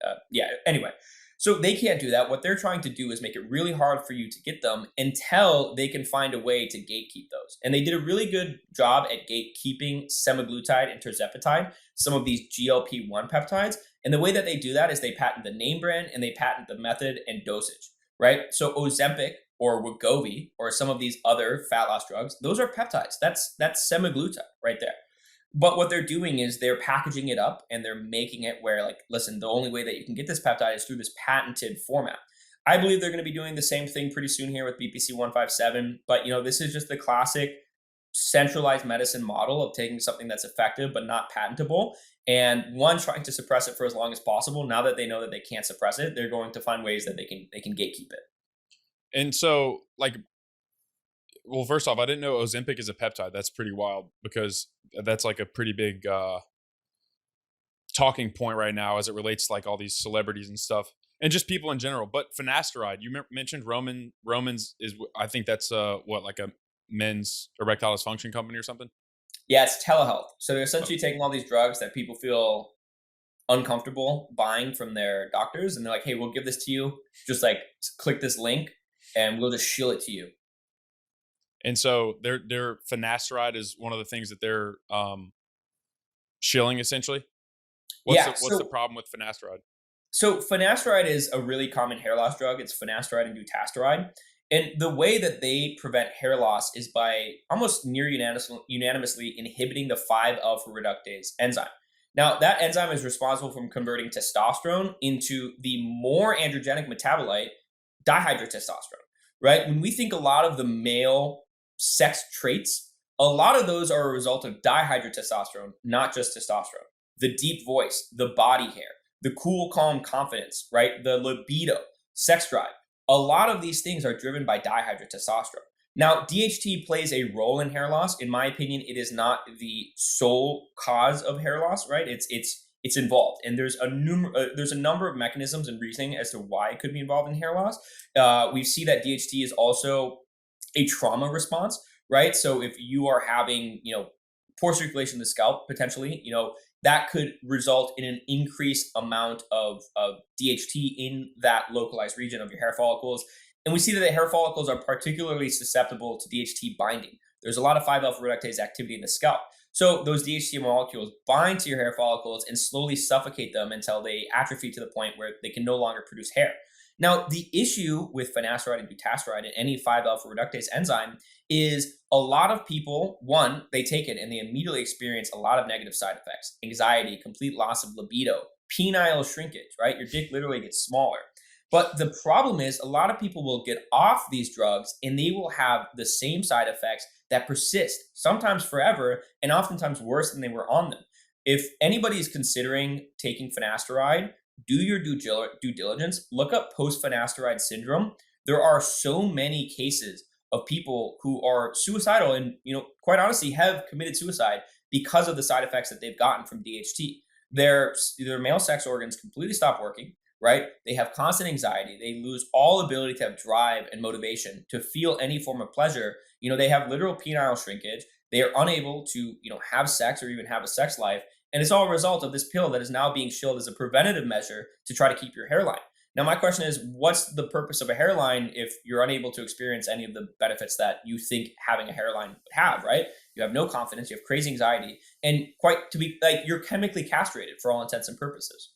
Speaker 2: Anyway, so they can't do that. What they're trying to do is make it really hard for you to get them until they can find a way to gatekeep those. And they did a really good job at gatekeeping semaglutide and tirzepatide, some of these GLP-1 peptides. And the way that they do that is they patent the name brand and they patent the method and dosage, right? So Ozempic or Wegovy or some of these other fat loss drugs, those are peptides. That's semaglutide right there. But what they're doing is they're packaging it up and they're making it where, like, listen, the only way that you can get this peptide is through this patented format. I believe they're going to be doing the same thing pretty soon here with BPC 157. But, this is just the classic centralized medicine model of taking something that's effective but not patentable and trying to suppress it for as long as possible. Now that they know that they can't suppress it, they're going to find ways that they can gatekeep it.
Speaker 1: And so, like, well, first off, I didn't know Ozempic is a peptide. That's pretty wild because that's like a pretty big talking point right now as it relates to like all these celebrities and stuff and just people in general. But Finasteride, you mentioned Romans is, I think that's like a men's erectile dysfunction company or something.
Speaker 2: Yeah, it's telehealth. So they're essentially taking all these drugs that people feel uncomfortable buying from their doctors, and they're like, "Hey, we'll give this to you. Just like click this link, and we'll just shill it to you."
Speaker 1: And so their Finasteride is one of the things that they're shilling essentially. What's the problem with Finasteride?
Speaker 2: So Finasteride is a really common hair loss drug. It's Finasteride and dutasteride. And the way that they prevent hair loss is by almost near unanimously inhibiting the 5-alpha reductase enzyme. Now, that enzyme is responsible for converting testosterone into the more androgenic metabolite, dihydrotestosterone, right? When we think a lot of the male sex traits, a lot of those are a result of dihydrotestosterone, not just testosterone. The deep voice, the body hair, the cool, calm confidence, right? The libido, sex drive. A lot of these things are driven by dihydrotestosterone. Now, DHT plays a role in hair loss. In my opinion, it is not the sole cause of hair loss, right? It's involved, and there's a number of mechanisms and reasoning as to why it could be involved in hair loss. We see that DHT is also a trauma response, right? So if you are having, poor circulation of the scalp, potentially, that could result in an increased amount of DHT in that localized region of your hair follicles. And we see that the hair follicles are particularly susceptible to DHT binding. There's a lot of 5-alpha reductase activity in the scalp. So those DHT molecules bind to your hair follicles and slowly suffocate them until they atrophy to the point where they can no longer produce hair. Now, the issue with finasteride and dutasteride and any 5-alpha reductase enzyme is a lot of people, one, they take it and they immediately experience a lot of negative side effects, anxiety, complete loss of libido, penile shrinkage, right? Your dick literally gets smaller. But the problem is a lot of people will get off these drugs and they will have the same side effects that persist, sometimes forever, and oftentimes worse than they were on them. If anybody is considering taking finasteride, do your due diligence, look up post-finasteride syndrome. There are so many cases of people who are suicidal and, quite honestly have committed suicide because of the side effects that they've gotten from DHT. Their male sex organs completely stop working, right? They have constant anxiety. They lose all ability to have drive and motivation to feel any form of pleasure. They have literal penile shrinkage. They are unable to, have sex or even have a sex life. And it's all a result of this pill that is now being shilled as a preventative measure to try to keep your hairline. Now, my question is, what's the purpose of a hairline if you're unable to experience any of the benefits that you think having a hairline would have, right? You have no confidence, you have crazy anxiety, and you're chemically castrated for all intents and purposes.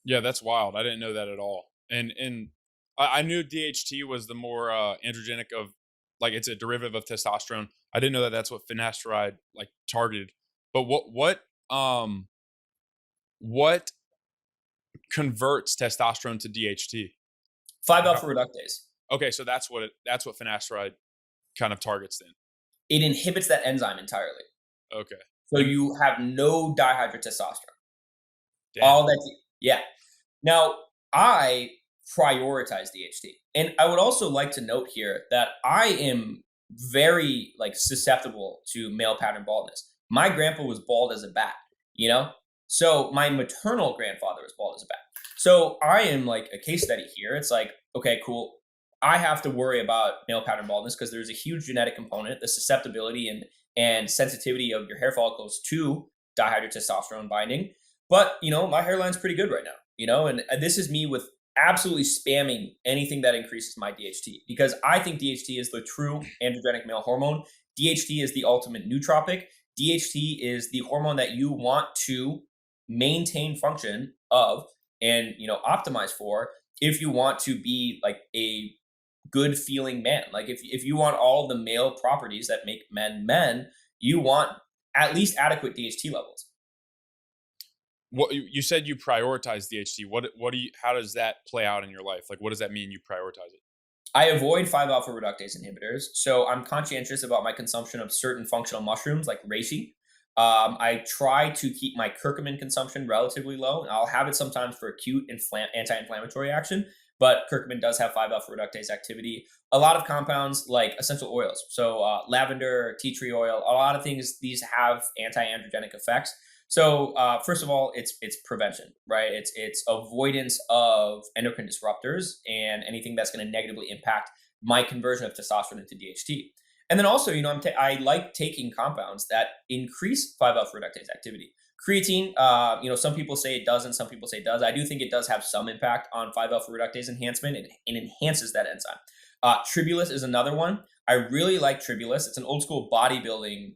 Speaker 1: Yeah, that's wild. I didn't know that at all. And I knew DHT was the more androgenic of, like, it's a derivative of testosterone. I didn't know that that's what finasteride like targeted. But what converts testosterone to DHT?
Speaker 2: 5
Speaker 1: Or how-
Speaker 2: alpha reductase.
Speaker 1: Okay, so that's what finasteride kind of targets then.
Speaker 2: It inhibits that enzyme entirely.
Speaker 1: Okay.
Speaker 2: So
Speaker 1: And
Speaker 2: you have no dihydrotestosterone.
Speaker 1: damn.
Speaker 2: All that, yeah. Now, I prioritize DHT. And I would also like to note here that I am very like susceptible to male pattern baldness. My grandpa was bald as a bat, you know? So my maternal grandfather was bald as a bat. So I am like a case study here. It's like, okay, cool. I have to worry about male pattern baldness because there's a huge genetic component, the susceptibility and sensitivity of your hair follicles to dihydrotestosterone binding. But my hairline's pretty good right now. And this is me with absolutely spamming anything that increases my DHT because I think DHT is the true androgenic male hormone. DHT is the ultimate nootropic. DHT is the hormone that you want to maintain function of and optimize for if you want to be like a good feeling man. Like if you want all the male properties that make men men, you want at least adequate DHT levels.
Speaker 1: What you said you prioritize DHT. What do you how does that play out in your life? Like, what does that mean you prioritize it?
Speaker 2: I avoid 5 alpha reductase inhibitors, so I'm conscientious about my consumption of certain functional mushrooms like reishi. I try to keep my curcumin consumption relatively low. I'll have it sometimes for acute anti-inflammatory action, but curcumin does have 5 alpha reductase activity. A lot of compounds like essential oils, so lavender, tea tree oil, a lot of things these have anti-androgenic effects. So first of all, it's prevention, right? It's avoidance of endocrine disruptors and anything that's going to negatively impact my conversion of testosterone into DHT. And then also, I like taking compounds that increase 5 alpha reductase activity. Creatine, some people say it doesn't, some people say it does. I do think it does have some impact on 5 alpha reductase enhancement. It enhances that enzyme. Tribulus is another one. I really like Tribulus. It's an old school bodybuilding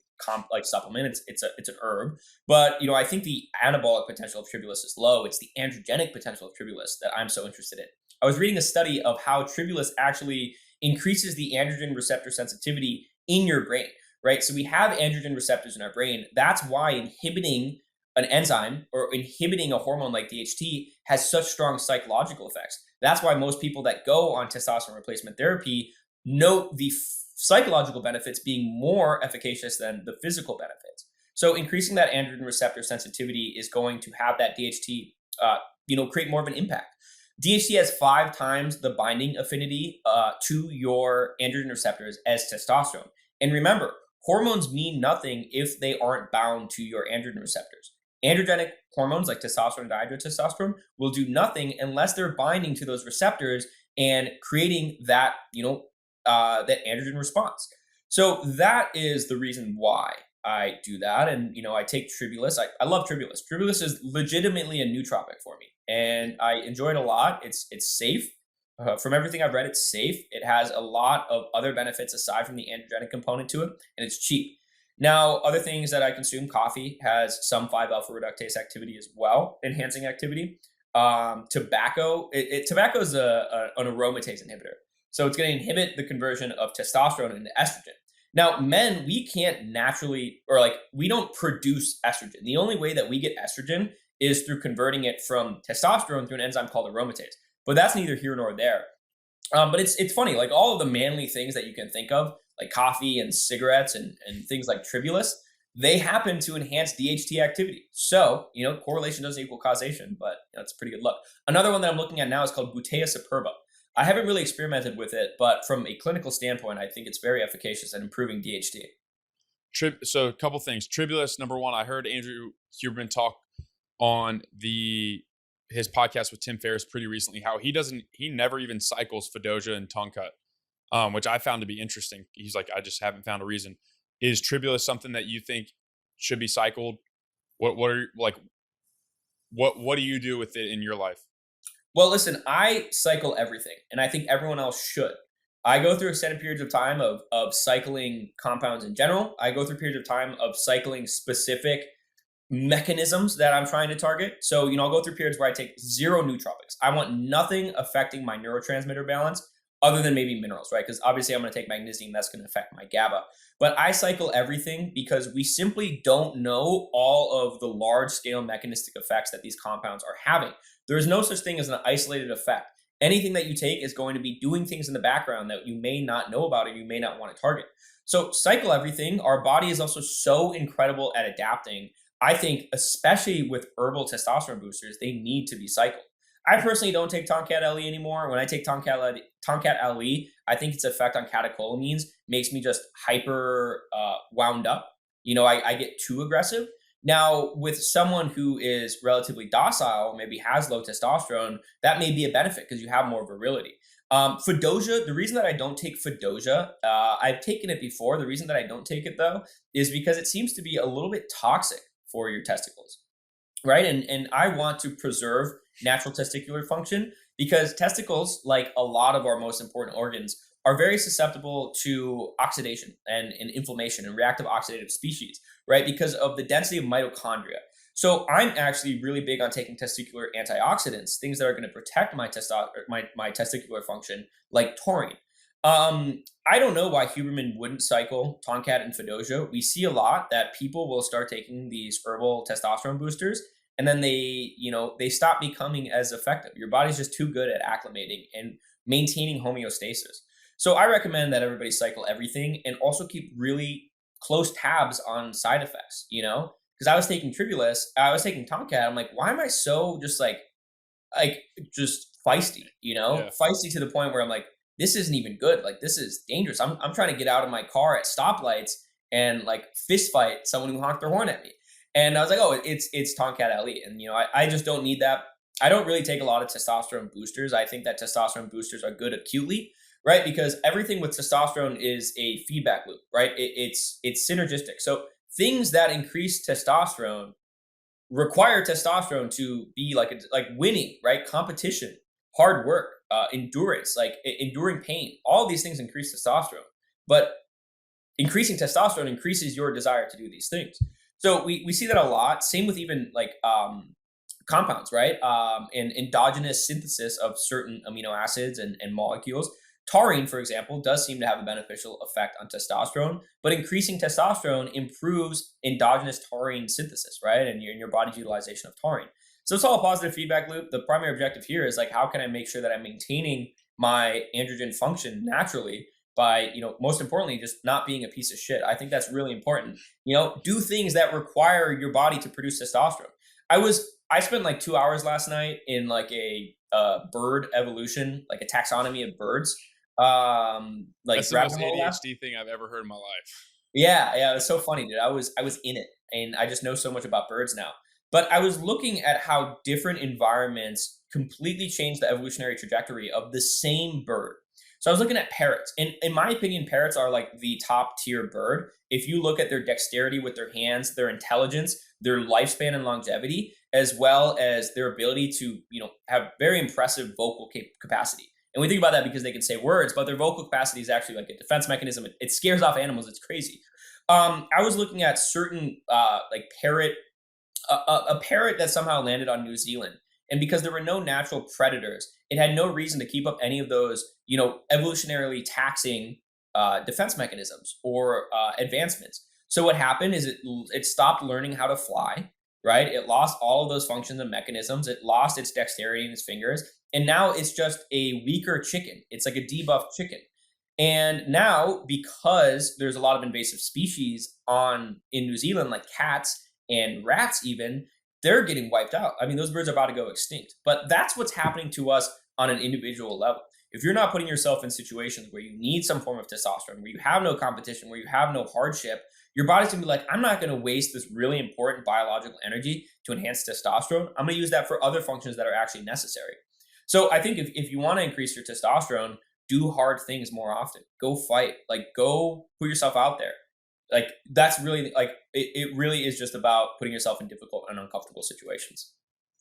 Speaker 2: like supplement. It's an herb, but I think the anabolic potential of Tribulus is low. It's the androgenic potential of Tribulus that I'm so interested in. I was reading a study of how Tribulus actually increases the androgen receptor sensitivity in your brain, right? So we have androgen receptors in our brain. That's why inhibiting an enzyme or inhibiting a hormone like DHT has such strong psychological effects. That's why most people that go on testosterone replacement therapy note the psychological benefits being more efficacious than the physical benefits. So increasing that androgen receptor sensitivity is going to have that DHT, create more of an impact. DHT has 5 times the binding affinity to your androgen receptors as testosterone. And remember, hormones mean nothing if they aren't bound to your androgen receptors. Androgenic hormones like testosterone and dihydrotestosterone will do nothing unless they're binding to those receptors and creating that, that androgen response. So that is the reason why I do that. And, I take Tribulus. I love Tribulus. Tribulus is legitimately a nootropic for me. And I enjoy it a lot. It's safe. From everything I've read, it's safe. It has a lot of other benefits aside from the androgenic component to it, and it's cheap. Now, other things that I consume, coffee has some 5 alpha reductase activity as well, enhancing activity. Tobacco is an aromatase inhibitor. So it's going to inhibit the conversion of testosterone into estrogen. Now, men, we can't naturally, or like, we don't produce estrogen. The only way that we get estrogen is through converting it from testosterone through an enzyme called aromatase. But that's neither here nor there. But it's funny, like all of the manly things that you can think of, like coffee and cigarettes and things like Tribulus, they happen to enhance DHT activity. So, correlation doesn't equal causation, but it's a pretty good look. Another one that I'm looking at now is called Bouteille superba. I haven't really experimented with it, but from a clinical standpoint, I think it's very efficacious at improving DHT.
Speaker 1: So a couple things. Tribulus, number one, I heard Andrew Huberman talk on his podcast with Tim Ferriss pretty recently, how he never even cycles fidogia and tongkat, which I found to be interesting. He's like, I just haven't found a reason. Is Tribulus something that you think should be cycled? What do you do with it in your life?
Speaker 2: Well, listen, I cycle everything, and I think everyone else should. I go through extended periods of time of cycling compounds in general. I go through periods of time of cycling specific mechanisms that I'm trying to target. So, I'll go through periods where I take zero nootropics. I want nothing affecting my neurotransmitter balance other than maybe minerals, right? Because obviously I'm going to take magnesium, that's going to affect my GABA. But I cycle everything because we simply don't know all of the large scale mechanistic effects that these compounds are having. There is no such thing as an isolated effect. Anything that you take is going to be doing things in the background that you may not know about or you may not want to target. So, cycle everything. Our body is also so incredible at adapting. I think, especially with herbal testosterone boosters, they need to be cycled. I personally don't take Tongkat LE anymore. When I take Tongkat LE, I think its effect on catecholamines makes me just hyper wound up. I get too aggressive. Now, with someone who is relatively docile, maybe has low testosterone, that may be a benefit because you have more virility. Fidogia, the reason that I don't take Fidogia, I've taken it before. The reason that I don't take it though is because it seems to be a little bit toxic for your testicles, right? And I want to preserve natural testicular function because testicles, like a lot of our most important organs, are very susceptible to oxidation and inflammation and reactive oxidative species, right? Because of the density of mitochondria. So I'm actually really big on taking testicular antioxidants, things that are going to protect my testicular function, like taurine. I don't know why Huberman wouldn't cycle Tonkat and Fidosia. We see a lot that people will start taking these herbal testosterone boosters, and then they stop becoming as effective. Your body's just too good at acclimating and maintaining homeostasis. So I recommend that everybody cycle everything and also keep really close tabs on side effects. Because I was taking Tribulus, I was taking Tonkat. I'm like, why am I so like just feisty?
Speaker 1: Yeah.
Speaker 2: Feisty to the point where I'm like, this isn't even good. Like this is dangerous. I'm trying to get out of my car at stoplights and like fist fight someone who honked their horn at me. And I was like, oh, it's Tonkat LE, and I just don't need that. I don't really take a lot of testosterone boosters. I think that testosterone boosters are good acutely, right? Because everything with testosterone is a feedback loop, right? It's synergistic. So things that increase testosterone require testosterone to be like winning, right? Competition, hard work, endurance, like enduring pain. All these things increase testosterone, but increasing testosterone increases your desire to do these things. So we see that a lot. Same with even like compounds, right? And endogenous synthesis of certain amino acids and molecules. Taurine, for example, does seem to have a beneficial effect on testosterone, but increasing testosterone improves endogenous taurine synthesis, right? And your body's utilization of taurine. So it's all a positive feedback loop. The primary objective here is like, how can I make sure that I'm maintaining my androgen function naturally by, most importantly, just not being a piece of shit. I think that's really important. Do things that require your body to produce testosterone. I spent like 2 hours last night in like a bird evolution, like a taxonomy of birds, like
Speaker 1: That's the most
Speaker 2: rabbit hole.
Speaker 1: ADHD thing I've ever heard in my life.
Speaker 2: Yeah, yeah, it was so funny, dude. I was in it, and I just know so much about birds now. But I was looking at how different environments completely change the evolutionary trajectory of the same bird. So I was looking at parrots, and in my opinion, parrots are like the top tier bird. If you look at their dexterity with their hands, their intelligence, their lifespan and longevity, as well as their ability to, have very impressive vocal capacity. And we think about that because they can say words, but their vocal capacity is actually like a defense mechanism. It scares off animals. It's crazy. I was looking at certain like a parrot that somehow landed on New Zealand, and because there were no natural predators, it had no reason to keep up any of those evolutionarily taxing defense mechanisms or advancements. So what happened is it stopped learning how to fly. Right, it lost all of those functions and mechanisms. It lost its dexterity in its fingers, and now it's just a weaker chicken. It's like a debuffed chicken. And now, because there's a lot of invasive species in New Zealand, like cats and rats, even they're getting wiped out. I mean, those birds are about to go extinct. But that's what's happening to us on an individual level. If you're not putting yourself in situations where you need some form of testosterone, where you have no competition, where you have no hardship, your body's gonna be like, I'm not gonna waste this really important biological energy to enhance testosterone. I'm gonna use that for other functions that are actually necessary. So I think if you want to increase your testosterone, do hard things more often. Go fight. Like go put yourself out there. Like that's really like it really is just about putting yourself in difficult and uncomfortable situations.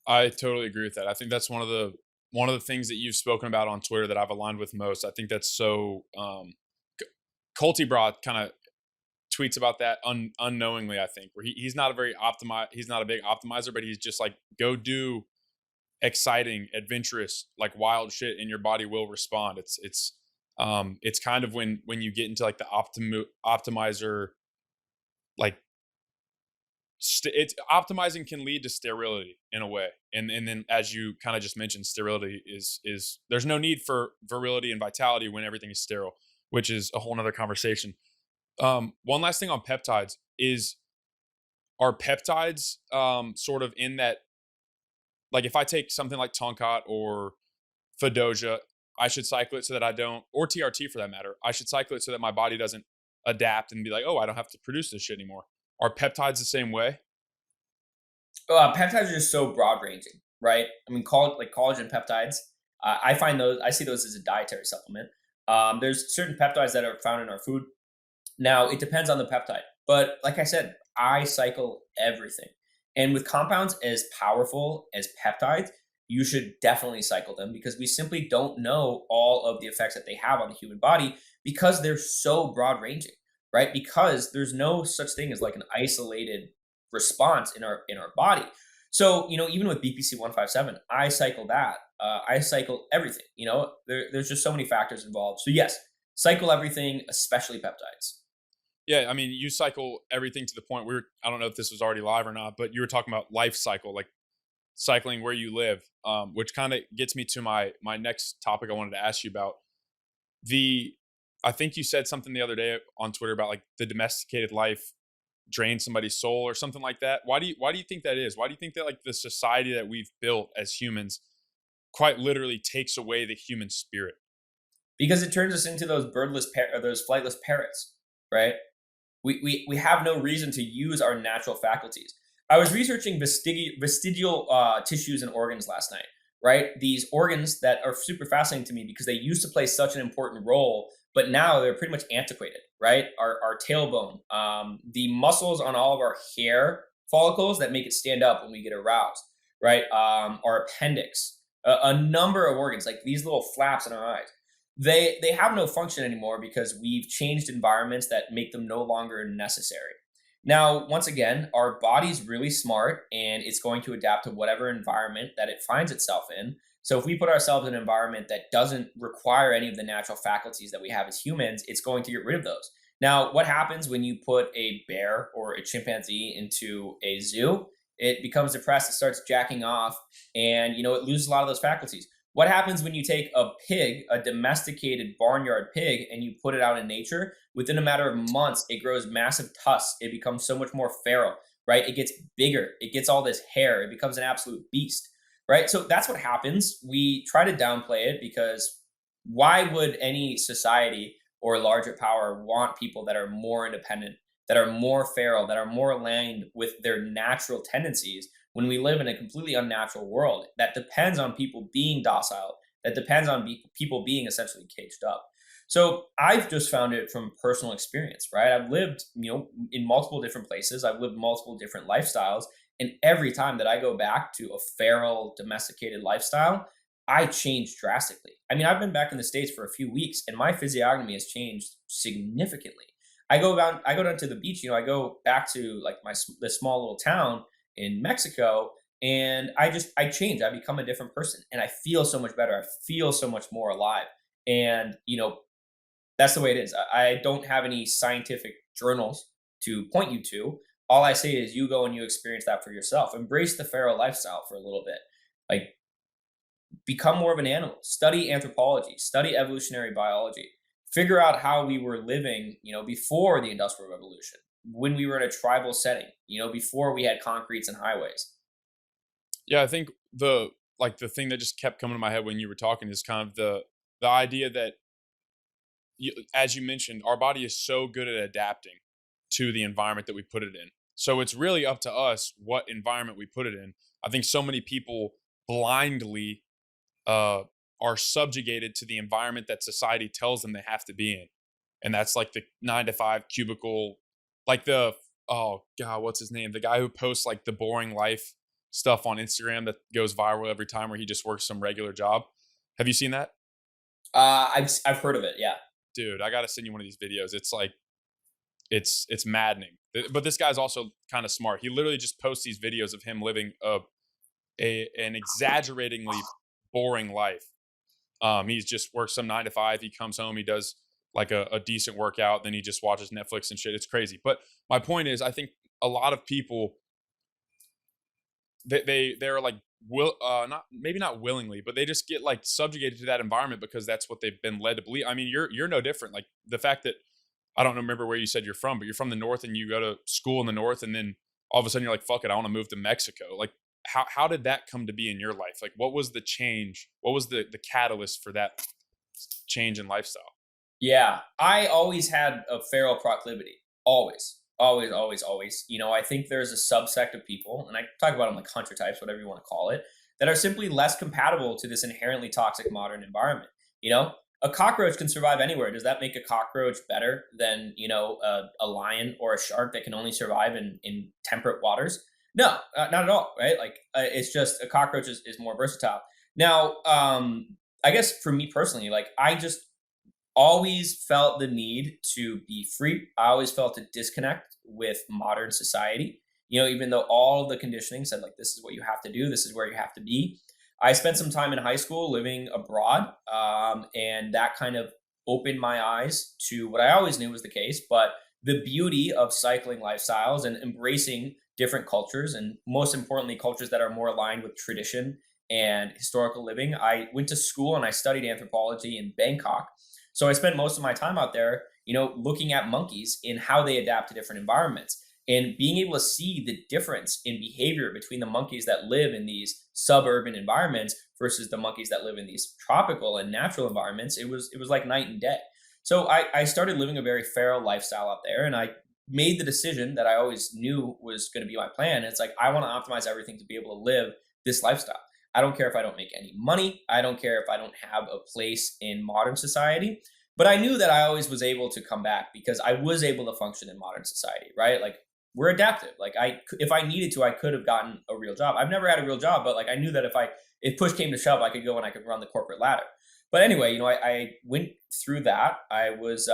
Speaker 1: I totally agree with that. I think that's one of the things that you've spoken about on Twitter that I've aligned with most. I think that's so Colty brought kind of tweets about that unknowingly, I think, where he's not a very he's not a big optimizer, but he's just like, go do exciting, adventurous, like wild shit, and your body will respond. It's kind of when you get into like the optimizer, like it's optimizing can lead to sterility in a way, and then as you kind of just mentioned, sterility is there's no need for virility and vitality when everything is sterile, which is a whole nother conversation. One last thing on peptides is, are peptides sort of in that, like if I take something like tongkat or fidogia, I should cycle it so that I don't, or TRT for that matter, I should cycle it so that my body doesn't adapt and be like, oh, I don't have to produce this shit anymore. Are peptides the same way?
Speaker 2: Peptides are just so broad ranging, right? I mean, like collagen peptides. I find those. I see those as a dietary supplement. There's certain peptides that are found in our food. Now, it depends on the peptide, but like I said, I cycle everything. And with compounds as powerful as peptides, you should definitely cycle them because we simply don't know all of the effects that they have on the human body because they're so broad ranging, right? Because there's no such thing as like an isolated response in our body. So, even with BPC 157, I cycle that. I cycle everything. There's just so many factors involved. So yes, cycle everything, especially peptides.
Speaker 1: Yeah, I mean, you cycle everything to the point where I don't know if this was already live or not, but you were talking about life cycle, like cycling where you live, which kind of gets me to my next topic I wanted to ask you about. The I think you said something the other day on Twitter about like the domesticated life drains somebody's soul or something like that. Why do you think that is? Why do you think that like the society that we've built as humans quite literally takes away the human spirit?
Speaker 2: Because it turns us into those or those flightless parrots, right? We have no reason to use our natural faculties. I was researching vestigial tissues and organs last night, right? These organs that are super fascinating to me because they used to play such an important role, but now they're pretty much antiquated, right? Our tailbone, the muscles on all of our hair follicles that make it stand up when we get aroused, right? Our appendix, a number of organs, like these little flaps in our eyes, they have no function anymore because we've changed environments that make them no longer necessary. Now, once again, our body's really smart and it's going to adapt to whatever environment that it finds itself in. So if we put ourselves in an environment that doesn't require any of the natural faculties that we have as humans, it's going to get rid of those. Now, what happens when you put a bear or a chimpanzee into a zoo? It becomes depressed, it starts jacking off, and it loses a lot of those faculties. What happens when you take a pig, a domesticated barnyard pig, and you put it out in nature? Within a matter of months, it grows massive tusks. It becomes so much more feral, right? It gets bigger. It gets all this hair. It becomes an absolute beast, right? So that's what happens. We try to downplay it because why would any society or larger power want people that are more independent, that are more feral, that are more aligned with their natural tendencies when we live in a completely unnatural world that depends on people being docile, that depends on people being essentially caged up? So I've just found it from personal experience, right? I've lived, in multiple different places. I've lived multiple different lifestyles. And every time that I go back to a feral, domesticated lifestyle, I change drastically. I mean, I've been back in the States for a few weeks and my physiognomy has changed significantly. I go down to the beach, I go back to like this small little town in Mexico, and I change. I become a different person and I feel so much better. I feel so much more alive. And that's the way it is. I don't have any scientific journals to point you to. All I say is you go and you experience that for yourself. Embrace the feral lifestyle for a little bit. Like, become more of an animal. Study anthropology, study evolutionary biology. Figure out how we were living, before the Industrial Revolution, when we were in a tribal setting, before we had concretes and highways.
Speaker 1: Yeah, I think the thing that just kept coming to my head when you were talking is kind of the idea that as you mentioned, our body is so good at adapting to the environment that we put it in. So it's really up to us what environment we put it in. I think so many people blindly uh, are subjugated to the environment that society tells them they have to be in, and that's like the 9 to 5 cubicle, like the oh god, what's his name? The guy who posts like the boring life stuff on Instagram that goes viral every time, where he just works some regular job. Have you seen that?
Speaker 2: I've heard of it. Yeah.
Speaker 1: Dude, I gotta send you one of these videos. it's maddening. But this guy's also kind of smart. He literally just posts these videos of him living an exaggeratingly boring life. He's just works some 9 to 5. He comes home, he does like a decent workout, then he just watches Netflix and shit. It's crazy. But my point is, I think a lot of people they're like not maybe not willingly, but they just get like subjugated to that environment because that's what they've been led to believe. I mean, you're no different. Like the fact that I don't remember where you said you're from, but you're from the north and you go to school in the north, and then all of a sudden you're like, fuck it, I want to move to Mexico. Like how did that come to be in your life? Like what was the change? What was the catalyst for that change in lifestyle?
Speaker 2: Yeah, I always had a feral proclivity. Always, always, always, always. I think there's a subsect of people, and I talk about them like hunter types, whatever you want to call it, that are simply less compatible to this inherently toxic modern environment. A cockroach can survive anywhere. Does that make a cockroach better than a lion or a shark that can only survive in temperate waters? No, not at all. Right? Like it's just a cockroach is more versatile. Now, I guess for me personally, like I just always felt the need to be free. I always felt a disconnect with modern society. Even though all of the conditioning said like this is what you have to do, this is where you have to be. I spent some time in high school living abroad, and that kind of opened my eyes to what I always knew was the case, but the beauty of cycling lifestyles and embracing different cultures, and most importantly, cultures that are more aligned with tradition and historical living. I went to school and I studied anthropology in Bangkok. So I spent most of my time out there, looking at monkeys in how they adapt to different environments and being able to see the difference in behavior between the monkeys that live in these suburban environments versus the monkeys that live in these tropical and natural environments. It was like night and day. So I started living a very feral lifestyle out there, and I made the decision that I always knew was going to be my plan. It's like I want to optimize everything to be able to live this lifestyle. I don't care if I don't make any money. I don't care if I don't have a place in modern society. But I knew that I always was able to come back because I was able to function in modern society, right? Like we're adaptive. Like if I needed to, I could have gotten a real job. I've never had a real job, but like I knew that if push came to shove, I could go and I could run the corporate ladder. But anyway, I went through that. I was,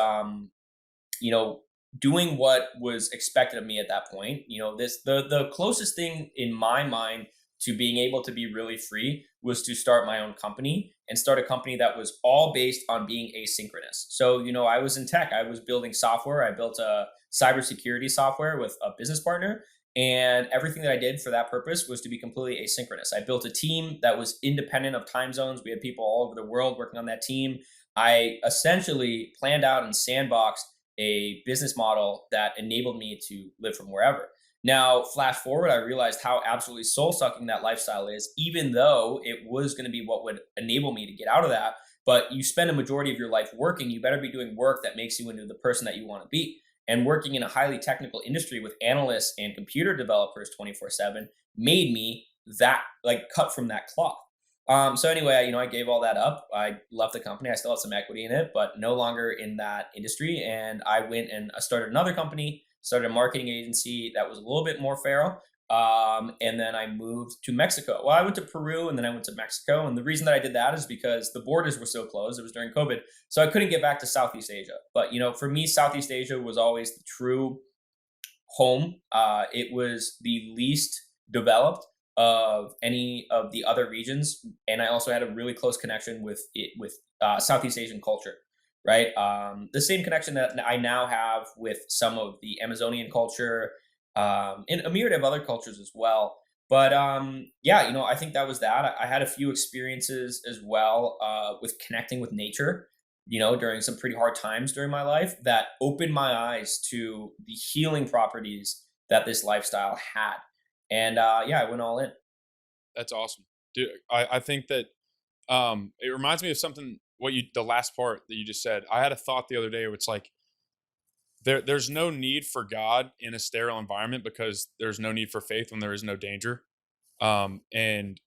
Speaker 2: doing what was expected of me at that point. The closest thing in my mind to being able to be really free was to start my own company and start a company that was all based on being asynchronous. So, I was in tech. I was building software. I built a cybersecurity software with a business partner. And everything that I did for that purpose was to be completely asynchronous. I built a team that was independent of time zones. We had people all over the world working on that team. I essentially planned out and sandboxed a business model that enabled me to live from wherever. Now, flash forward, I realized how absolutely soul sucking that lifestyle is, even though it was going to be what would enable me to get out of that. But you spend a majority of your life working, you better be doing work that makes you into the person that you want to be. And working in a highly technical industry with analysts and computer developers 24/7 made me that like cut from that cloth. So anyway, I gave all that up. I left the company. I still have some equity in it, but no longer in that industry. And I went and I started another company, started a marketing agency that was a little bit more feral. And then I moved to Mexico. Well, I went to Peru and then I went to Mexico. And the reason that I did that is because the borders were so closed. It was during COVID. So I couldn't get back to Southeast Asia. But, for me, Southeast Asia was always the true home. It was the least developed of any of the other regions, and I also had a really close connection with Southeast Asian culture, right? The same connection that I now have with some of the Amazonian culture, and a myriad of other cultures as well. But yeah, I think that was that. I had a few experiences as well with connecting with nature, during some pretty hard times during my life that opened my eyes to the healing properties that this lifestyle had. And yeah, I went all in.
Speaker 1: That's awesome, dude. I think that it reminds me of something. The last part that you just said. I had a thought the other day where it's like there's no need for God in a sterile environment because there's no need for faith when there is no danger. And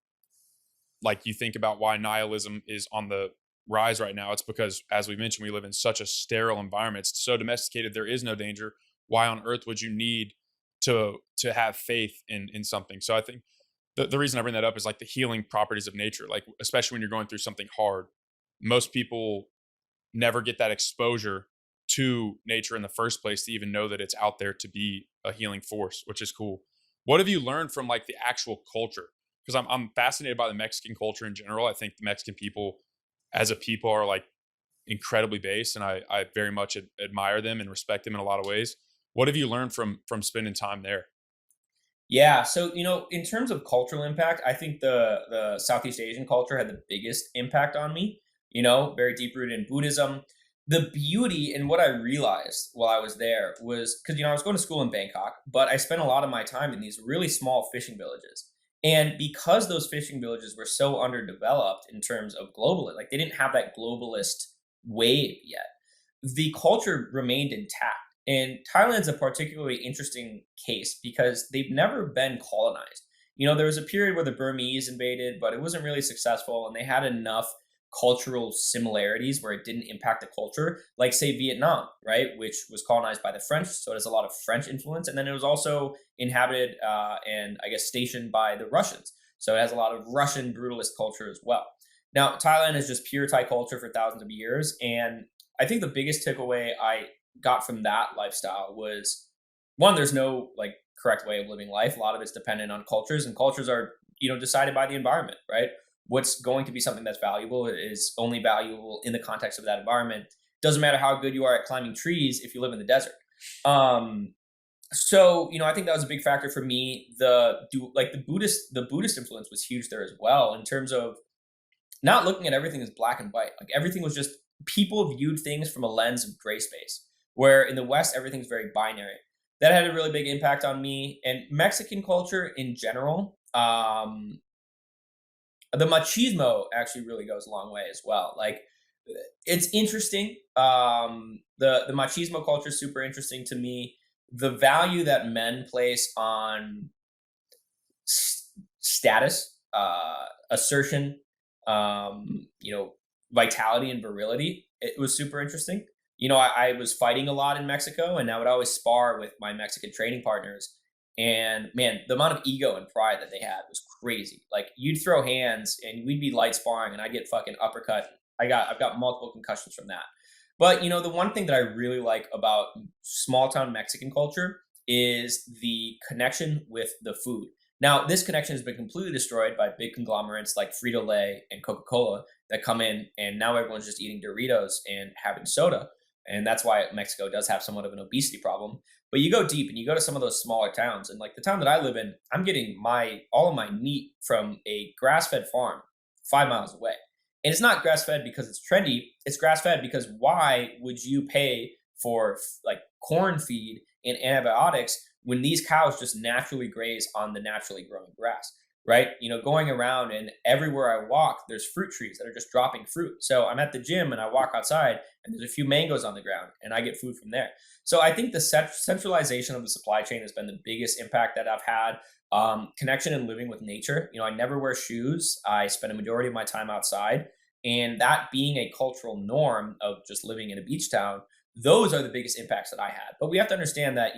Speaker 1: like you think about why nihilism is on the rise right now, it's because, as we mentioned, we live in such a sterile environment. It's so domesticated, there is no danger. Why on earth would you need to have faith in something? So I think the reason I bring that up is like the healing properties of nature, like especially when you're going through something hard. Most people never get that exposure to nature in the first place to even know that it's out there to be a healing force, which is cool. What have you learned from like the actual culture? Because I'm fascinated by the Mexican culture in general. I think the Mexican people as a people are like incredibly based, and I very much admire them and respect them in a lot of ways. What have you learned from spending time there?
Speaker 2: Yeah, so in terms of cultural impact, I think the Southeast Asian culture had the biggest impact on me. Very deep rooted in Buddhism. The beauty and what I realized while I was there was because I was going to school in Bangkok, but I spent a lot of my time in these really small fishing villages. And because those fishing villages were so underdeveloped in terms of global, like they didn't have that globalist wave yet, the culture remained intact. And Thailand's a particularly interesting case because they've never been colonized. There was a period where the Burmese invaded, but it wasn't really successful, and they had enough cultural similarities where it didn't impact the culture, like say Vietnam, right, which was colonized by the French, so it has a lot of French influence, and then it was also inhabited and I guess stationed by the Russians, so it has a lot of Russian brutalist culture as well. Now, Thailand is just pure Thai culture for thousands of years, and I think the biggest takeaway I got from that lifestyle was one, there's no like correct way of living life. A lot of it's dependent on cultures, and cultures are, decided by the environment, right? What's going to be something that's valuable is only valuable in the context of that environment. Doesn't matter how good you are at climbing trees if you live in the desert. I think that was a big factor for me. The Buddhist influence was huge there as well in terms of not looking at everything as black and white. Like everything was just people viewed things from a lens of gray space, where in the West, everything's very binary. That had a really big impact on me and Mexican culture in general. The machismo actually really goes a long way as well. Like it's interesting. The machismo culture is super interesting to me. The value that men place on status, assertion, vitality and virility. It was super interesting. I was fighting a lot in Mexico, and I would always spar with my Mexican training partners. And man, the amount of ego and pride that they had was crazy. Like you'd throw hands, and we'd be light sparring, and I get fucking uppercut. I've got multiple concussions from that. But the one thing that I really like about small town Mexican culture is the connection with the food. Now, this connection has been completely destroyed by big conglomerates like Frito-Lay and Coca-Cola that come in, and now everyone's just eating Doritos and having soda. And that's why Mexico does have somewhat of an obesity problem. But you go deep and you go to some of those smaller towns, and like the town that I live in, I'm getting all of my meat from a grass-fed farm 5 miles away. And it's not grass-fed because it's trendy. It's grass-fed because why would you pay for like corn feed and antibiotics when these cows just naturally graze on the naturally growing grass, right? Going around, and everywhere I walk, there's fruit trees that are just dropping fruit. So I'm at the gym and I walk outside and there's a few mangoes on the ground and I get food from there. So I think the centralization of the supply chain has been the biggest impact that I've had. Connection and living with nature. I never wear shoes. I spend a majority of my time outside, and that being a cultural norm of just living in a beach town, those are the biggest impacts that I had. But we have to understand that,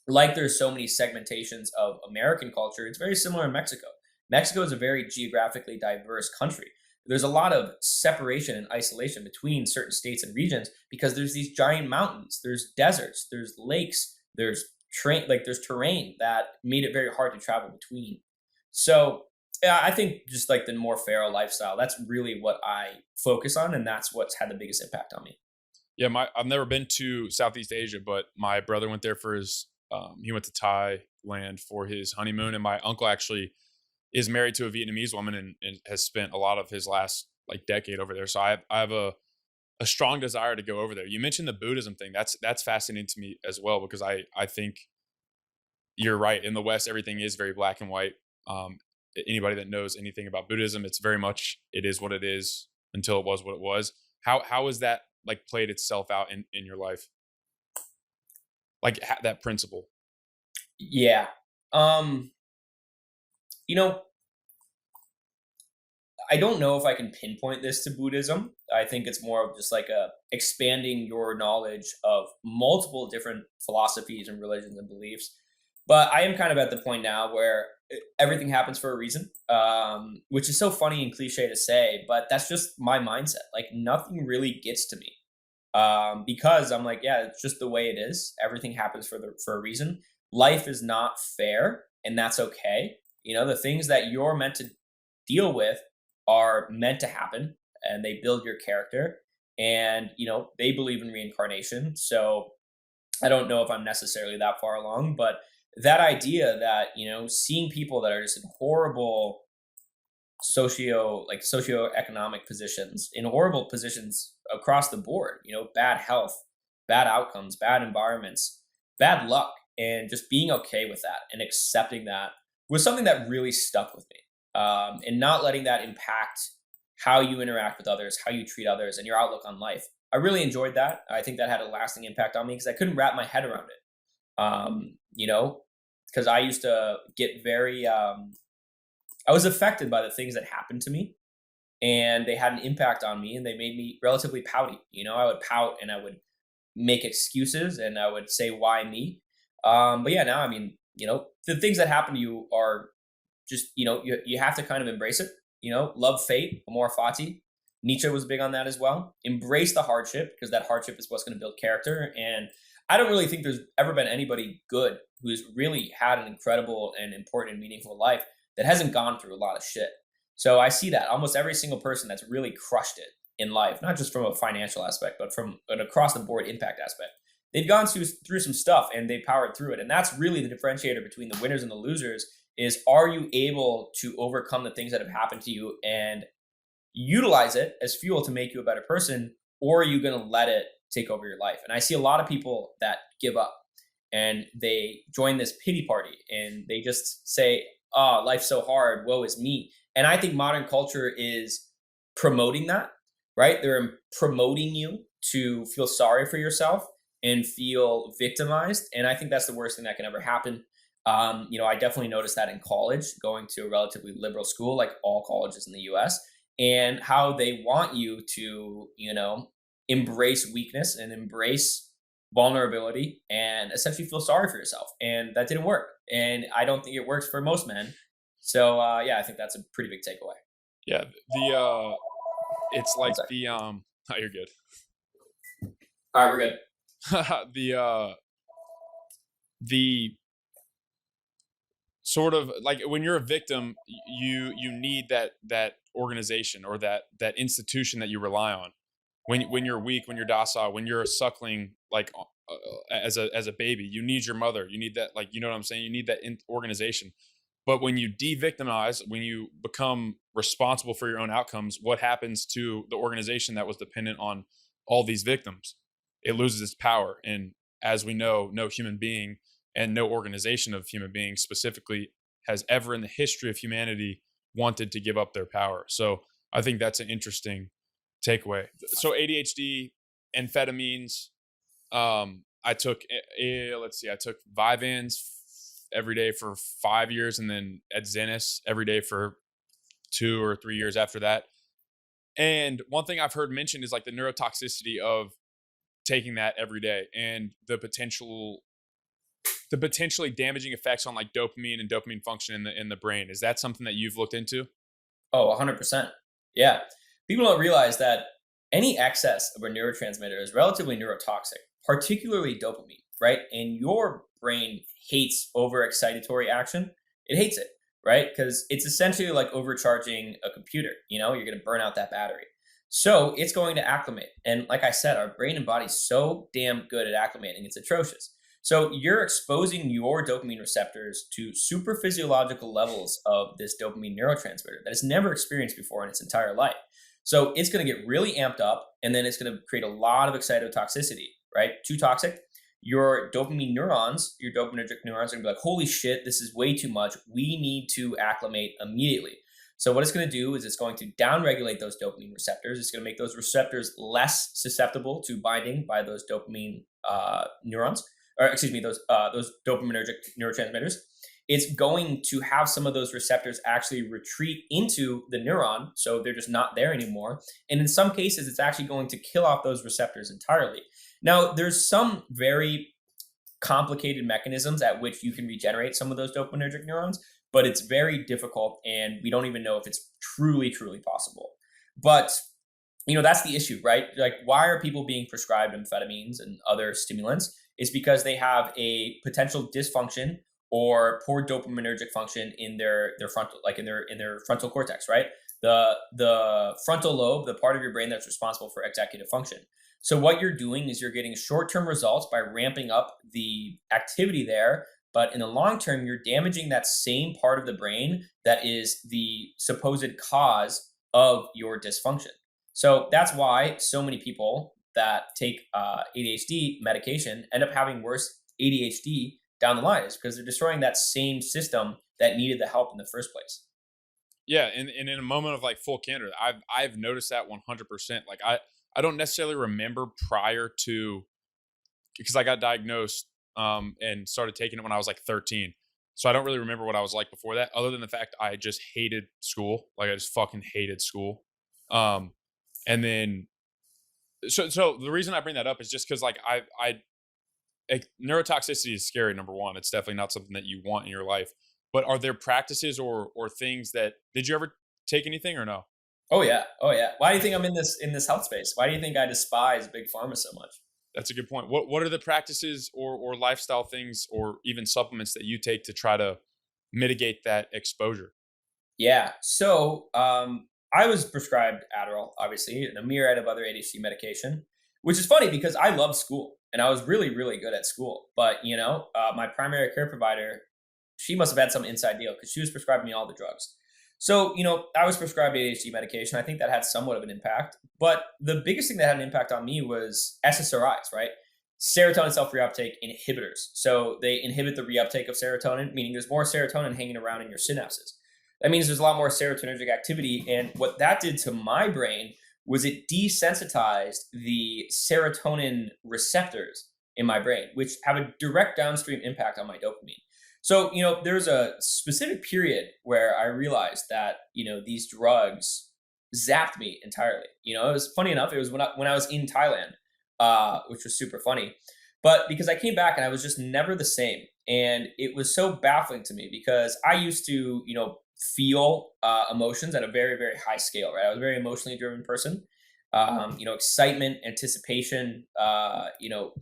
Speaker 2: like there's so many segmentations of American culture, it's very similar in Mexico. Mexico is a very geographically diverse country. There's a lot of separation and isolation between certain states and regions because there's these giant mountains, there's deserts, there's lakes, there's terrain that made it very hard to travel between. So yeah, I think just like the more feral lifestyle, that's really what I focus on, and that's what's had the biggest impact on me.
Speaker 1: Yeah, I've never been to Southeast Asia, but my brother went there for his he went to Thailand for his honeymoon, and my uncle actually is married to a Vietnamese woman and has spent a lot of his last like decade over there. So I have a strong desire to go over there. You mentioned the Buddhism thing. That's fascinating to me as well because I think you're right. In the West, everything is very black and white. Anybody that knows anything about Buddhism, it's very much it is what it is until it was what it was. How has that like played itself out in your life? Like that principle.
Speaker 2: Yeah. Um, you know, I don't know if I can pinpoint this to Buddhism. I think it's more of just like a expanding your knowledge of multiple different philosophies and religions and beliefs. But I am kind of at the point now where everything happens for a reason, which is so funny and cliche to say, but that's just my mindset. Like nothing really gets to me. because I'm like, yeah, it's just the way it is. Everything happens for a reason. Life is not fair, and that's okay. The things that you're meant to deal with are meant to happen, and they build your character. And they believe in reincarnation. So I don't know if I'm necessarily that far along, but that idea that seeing people that are just in horrible socioeconomic positions, in horrible positions across the board, bad health, bad outcomes, bad environments, bad luck, and just being okay with that and accepting that was something that really stuck with me. And not letting that impact how you interact with others, how you treat others, and your outlook on life. I really enjoyed that. I think that had a lasting impact on me because I couldn't wrap my head around it. Because I used to get very, I was affected by the things that happened to me, and they had an impact on me, and they made me relatively pouty. I would pout and I would make excuses and I would say, why me? But yeah, now, I mean, the things that happen to you are just, you have to kind of embrace it, love fate, amor fati. Nietzsche was big on that as well. Embrace the hardship, because that hardship is what's going to build character. And I don't really think there's ever been anybody good who's really had an incredible and important and meaningful life that hasn't gone through a lot of shit. So I see that almost every single person that's really crushed it in life, not just from a financial aspect, but from an across the board impact aspect. They've gone through some stuff and they powered through it. And that's really the differentiator between the winners and the losers is, are you able to overcome the things that have happened to you and utilize it as fuel to make you a better person, or are you going to let it take over your life? And I see a lot of people that give up and they join this pity party and they just say, oh, life's so hard, woe is me. And I think modern culture is promoting that, right? They're promoting you to feel sorry for yourself and feel victimized. And I think that's the worst thing that can ever happen. I definitely noticed that in college, going to a relatively liberal school, like all colleges in the US, and how they want you to, embrace weakness and embrace vulnerability and essentially feel sorry for yourself. And that didn't work. And I don't think it works for most men. So yeah, I think that's a pretty big takeaway.
Speaker 1: Yeah, it's
Speaker 2: One
Speaker 1: like
Speaker 2: sec.
Speaker 1: oh, you're good.
Speaker 2: All right, we're good.
Speaker 1: The sort of like when you're a victim, you need that organization or that institution that you rely on. When you're weak, when you're docile, when you're a suckling, like as a baby, you need your mother. You need that, like, you know what I'm saying. You need that organization. But when you de-victimize, when you become responsible for your own outcomes, what happens to the organization that was dependent on all these victims? It loses its power. And as we know, no human being and no organization of human beings specifically has ever in the history of humanity wanted to give up their power. So I think that's an interesting takeaway. So ADHD, amphetamines. I took let's see, I took Vyvanse every day for 5 years, and then Adzenys every day for 2 or 3 years after that. And one thing I've heard mentioned is like the neurotoxicity of taking that every day and the potentially damaging effects on like dopamine and dopamine function in the brain. Is that something that you've looked into?
Speaker 2: Oh, 100%. Yeah. People don't realize that any excess of a neurotransmitter is relatively neurotoxic, particularly dopamine, right? And your brain hates overexcitatory action. It hates it, right? Because it's essentially like overcharging a computer. You're going to burn out that battery. So it's going to acclimate. And like I said, our brain and body is so damn good at acclimating. It's atrocious. So you're exposing your dopamine receptors to super physiological levels of this dopamine neurotransmitter that it's never experienced before in its entire life. So it's going to get really amped up, and then it's going to create a lot of excitotoxicity, right? Too toxic. Your dopamine neurons, your dopaminergic neurons are going to be like, holy shit, this is way too much. We need to acclimate immediately. So what it's going to do is it's going to downregulate those dopamine receptors. It's going to make those receptors less susceptible to binding by those dopamine neurons, or excuse me, those dopaminergic neurotransmitters. It's going to have some of those receptors actually retreat into the neuron, so they're just not there anymore. And in some cases, it's actually going to kill off those receptors entirely. Now, there's some very complicated mechanisms at which you can regenerate some of those dopaminergic neurons, but it's very difficult, and we don't even know if it's truly, truly possible. But that's the issue, right? Like, why are people being prescribed amphetamines and other stimulants? It's because they have a potential dysfunction or poor dopaminergic function in their frontal, like in their frontal cortex, right? The frontal lobe, the part of your brain that's responsible for executive function. So what you're doing is you're getting short-term results by ramping up the activity there, but in the long term, you're damaging that same part of the brain that is the supposed cause of your dysfunction. So that's why so many people that take ADHD medication end up having worse ADHD down the line, is because they're destroying that same system that needed the help in the first place.
Speaker 1: Yeah, and in a moment of like full candor, I've noticed that 100%. Like I don't necessarily remember prior to, because I got diagnosed and started taking it when I was like 13. So I don't really remember what I was like before that, other than the fact I just hated school. Like I just fucking hated school. Um, and then so the reason I bring that up is just because like neurotoxicity is scary. Number one, it's definitely not something that you want in your life. But are there practices or things that, did you ever take anything or no?
Speaker 2: Oh yeah, oh yeah. Why do you think I'm in this health space? Why do you think I despise big pharma so much?
Speaker 1: That's a good point. What are the practices or lifestyle things or even supplements that you take to try to mitigate that exposure?
Speaker 2: Yeah. So I was prescribed Adderall, obviously, and a myriad of other ADHD medication, which is funny because I love school and I was really, really good at school. But, my primary care provider, she must have had some inside deal because she was prescribing me all the drugs. So, I was prescribed ADHD medication. I think that had somewhat of an impact. But the biggest thing that had an impact on me was SSRIs, right? Serotonin self reuptake inhibitors. So they inhibit the reuptake of serotonin, meaning there's more serotonin hanging around in your synapses. That means there's a lot more serotonergic activity. And what that did to my brain was it desensitized the serotonin receptors in my brain, which have a direct downstream impact on my dopamine. So, there's a specific period where I realized that, these drugs zapped me entirely. It was funny enough, it was when I was in Thailand, which was super funny. But because I came back and I was just never the same. And it was so baffling to me because I used to, feel emotions at a very, very high scale, right? I was a very emotionally driven person. Excitement, anticipation,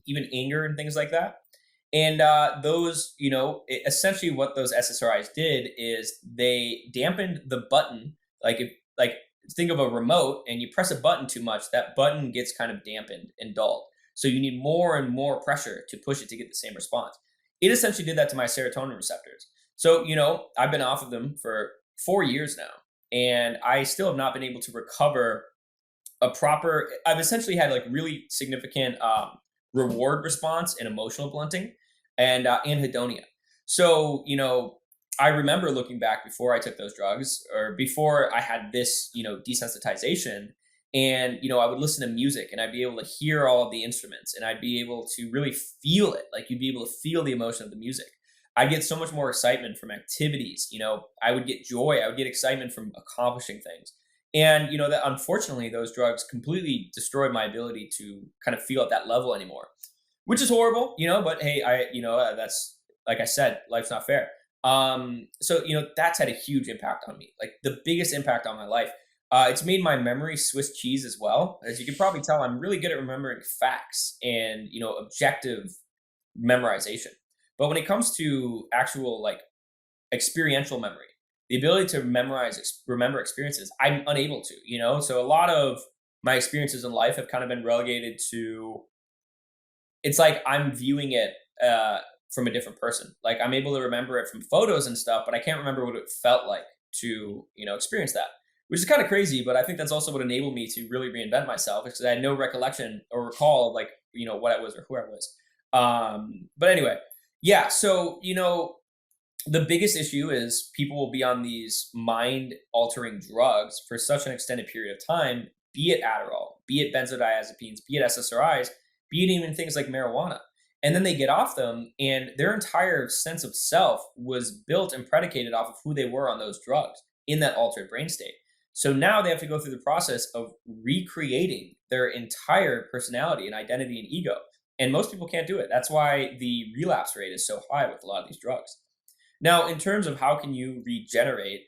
Speaker 2: even anger and things like that. And those, essentially what those SSRIs did is they dampened the button. Like think of a remote and you press a button too much, that button gets kind of dampened and dulled. So you need more and more pressure to push it to get the same response. It essentially did that to my serotonin receptors. So, I've been off of them for 4 years now, and I still have not been able to recover a proper. I've essentially had like really significant reward response and emotional blunting and anhedonia. So, I remember looking back before I took those drugs or before I had this, desensitization. And, I would listen to music and I'd be able to hear all of the instruments and I'd be able to really feel it. Like you'd be able to feel the emotion of the music. I get so much more excitement from activities. I would get joy. I would get excitement from accomplishing things. And, that unfortunately, those drugs completely destroyed my ability to kind of feel at that level anymore, which is horrible, but hey, that's like I said, life's not fair. So, that's had a huge impact on me, like the biggest impact on my life. It's made my memory Swiss cheese as well. As you can probably tell, I'm really good at remembering facts and, objective memorization. But when it comes to actual like experiential memory, the ability to remember experiences, I'm unable to, So a lot of my experiences in life have kind of been relegated to, it's like I'm viewing it from a different person. Like I'm able to remember it from photos and stuff, but I can't remember what it felt like to, experience that, which is kind of crazy. But I think that's also what enabled me to really reinvent myself because I had no recollection or recall of like, what I was or who I was. But anyway, yeah. So, the biggest issue is people will be on these mind altering drugs for such an extended period of time, be it Adderall, be it benzodiazepines, be it SSRIs, be it even things like marijuana. And then they get off them, and their entire sense of self was built and predicated off of who they were on those drugs in that altered brain state. So now they have to go through the process of recreating their entire personality and identity and ego. And most people can't do it. That's why the relapse rate is so high with a lot of these drugs. Now, in terms of how can you regenerate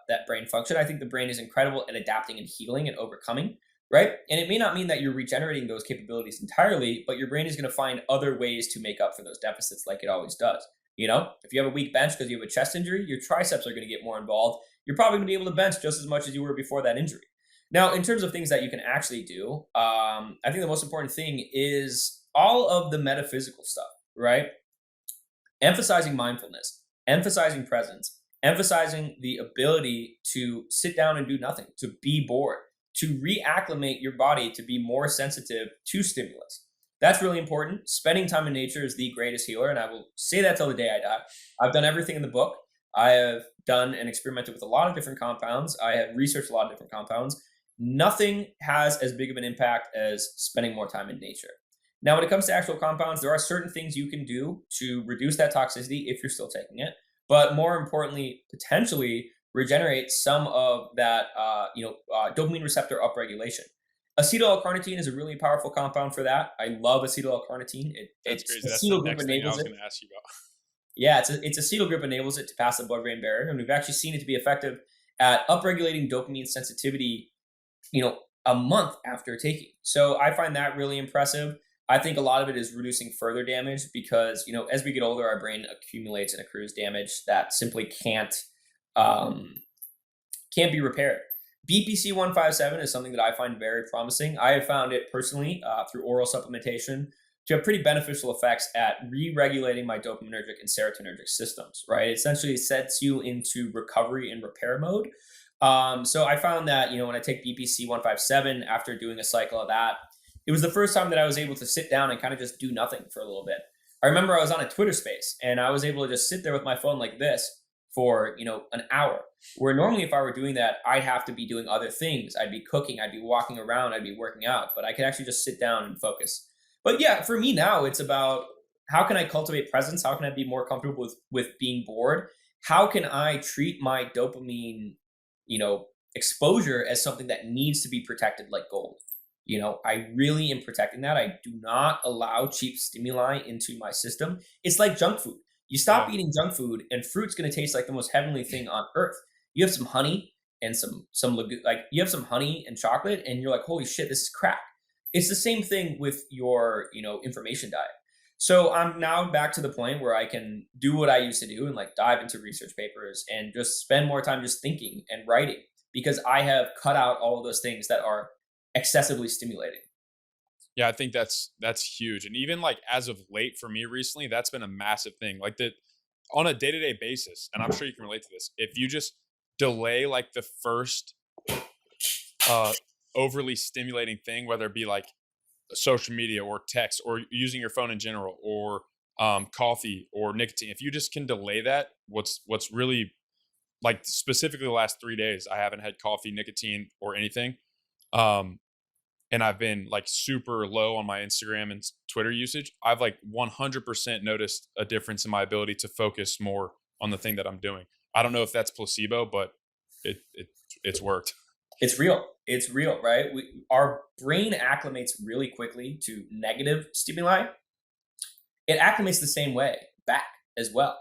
Speaker 2: that brain function, I think the brain is incredible at adapting and healing and overcoming. right? And it may not mean that you're regenerating those capabilities entirely, but your brain is going to find other ways to make up for those deficits like it always does. If you have a weak bench because you have a chest injury, your triceps are going to get more involved. You're probably going to be able to bench just as much as you were before that injury. Now, in terms of things that you can actually do, I think the most important thing is all of the metaphysical stuff, right? Emphasizing mindfulness, emphasizing presence, emphasizing the ability to sit down and do nothing, to be bored, to reacclimate your body to be more sensitive to stimulus. That's really important. Spending time in nature is the greatest healer, and I will say that till the day I die. I've done everything in the book. I have done and experimented with a lot of different compounds. I have researched a lot of different compounds. Nothing has as big of an impact as spending more time in nature. Now, when it comes to actual compounds, there are certain things you can do to reduce that toxicity if you're still taking it, but more importantly, potentially regenerate some of that, dopamine receptor upregulation. Acetyl L-carnitine is a really powerful compound for that. I love acetyl L-carnitine.
Speaker 1: That's
Speaker 2: It's
Speaker 1: crazy. That's the
Speaker 2: acetyl group
Speaker 1: next thing I
Speaker 2: enables
Speaker 1: was
Speaker 2: it.
Speaker 1: going to ask you about.
Speaker 2: Yeah, it's acetyl group enables it to pass the blood-brain barrier, and we've actually seen it to be effective at upregulating dopamine sensitivity, a month after taking. So I find that really impressive. I think a lot of it is reducing further damage because, as we get older, our brain accumulates and accrues damage that simply um, can't be repaired. BPC 157 is something that I find very promising. I have found it personally through oral supplementation to have pretty beneficial effects at re-regulating my dopaminergic and serotonergic systems, right? It essentially sets you into recovery and repair mode. So I found that, when I take BPC 157 after doing a cycle of that, it was the first time that I was able to sit down and kind of just do nothing for a little bit. I remember I was on a Twitter space and I was able to just sit there with my phone like this for, an hour. Where normally if I were doing that, I'd have to be doing other things. I'd be cooking, I'd be walking around, I'd be working out, but I could actually just sit down and focus. But yeah, for me now, it's about how can I cultivate presence? How can I be more comfortable with being bored? How can I treat my dopamine, exposure as something that needs to be protected like gold? I really am protecting that. I do not allow cheap stimuli into my system. It's like junk food. You stop
Speaker 1: Yeah.
Speaker 2: eating junk food, and fruit's going to taste like the most heavenly thing on earth. You have some honey and you have some honey and chocolate, and you're like, holy shit, this is crack. It's the same thing with your information diet. So I'm now back to the point where I can do what I used to do and like dive into research papers and just spend more time just thinking and writing because I have cut out all of those things that are excessively stimulating.
Speaker 1: Yeah, I think that's huge. And even like as of late for me recently, that's been a massive thing. Like that on a day-to-day basis, and I'm sure you can relate to this. If you just delay like the first uh overly stimulating thing, whether it be like social media or text or using your phone in general or coffee or nicotine, if you just can delay that, what's really like specifically the last 3 days, I haven't had coffee, nicotine, or anything. Um, and I've been like super low on my Instagram and Twitter usage. I've like 100% noticed a difference in my ability to focus more on the thing that I'm doing. I don't know if that's placebo, but it's worked.
Speaker 2: It's real. It's real, right? Our brain acclimates really quickly to negative stimuli. It acclimates the same way back as well.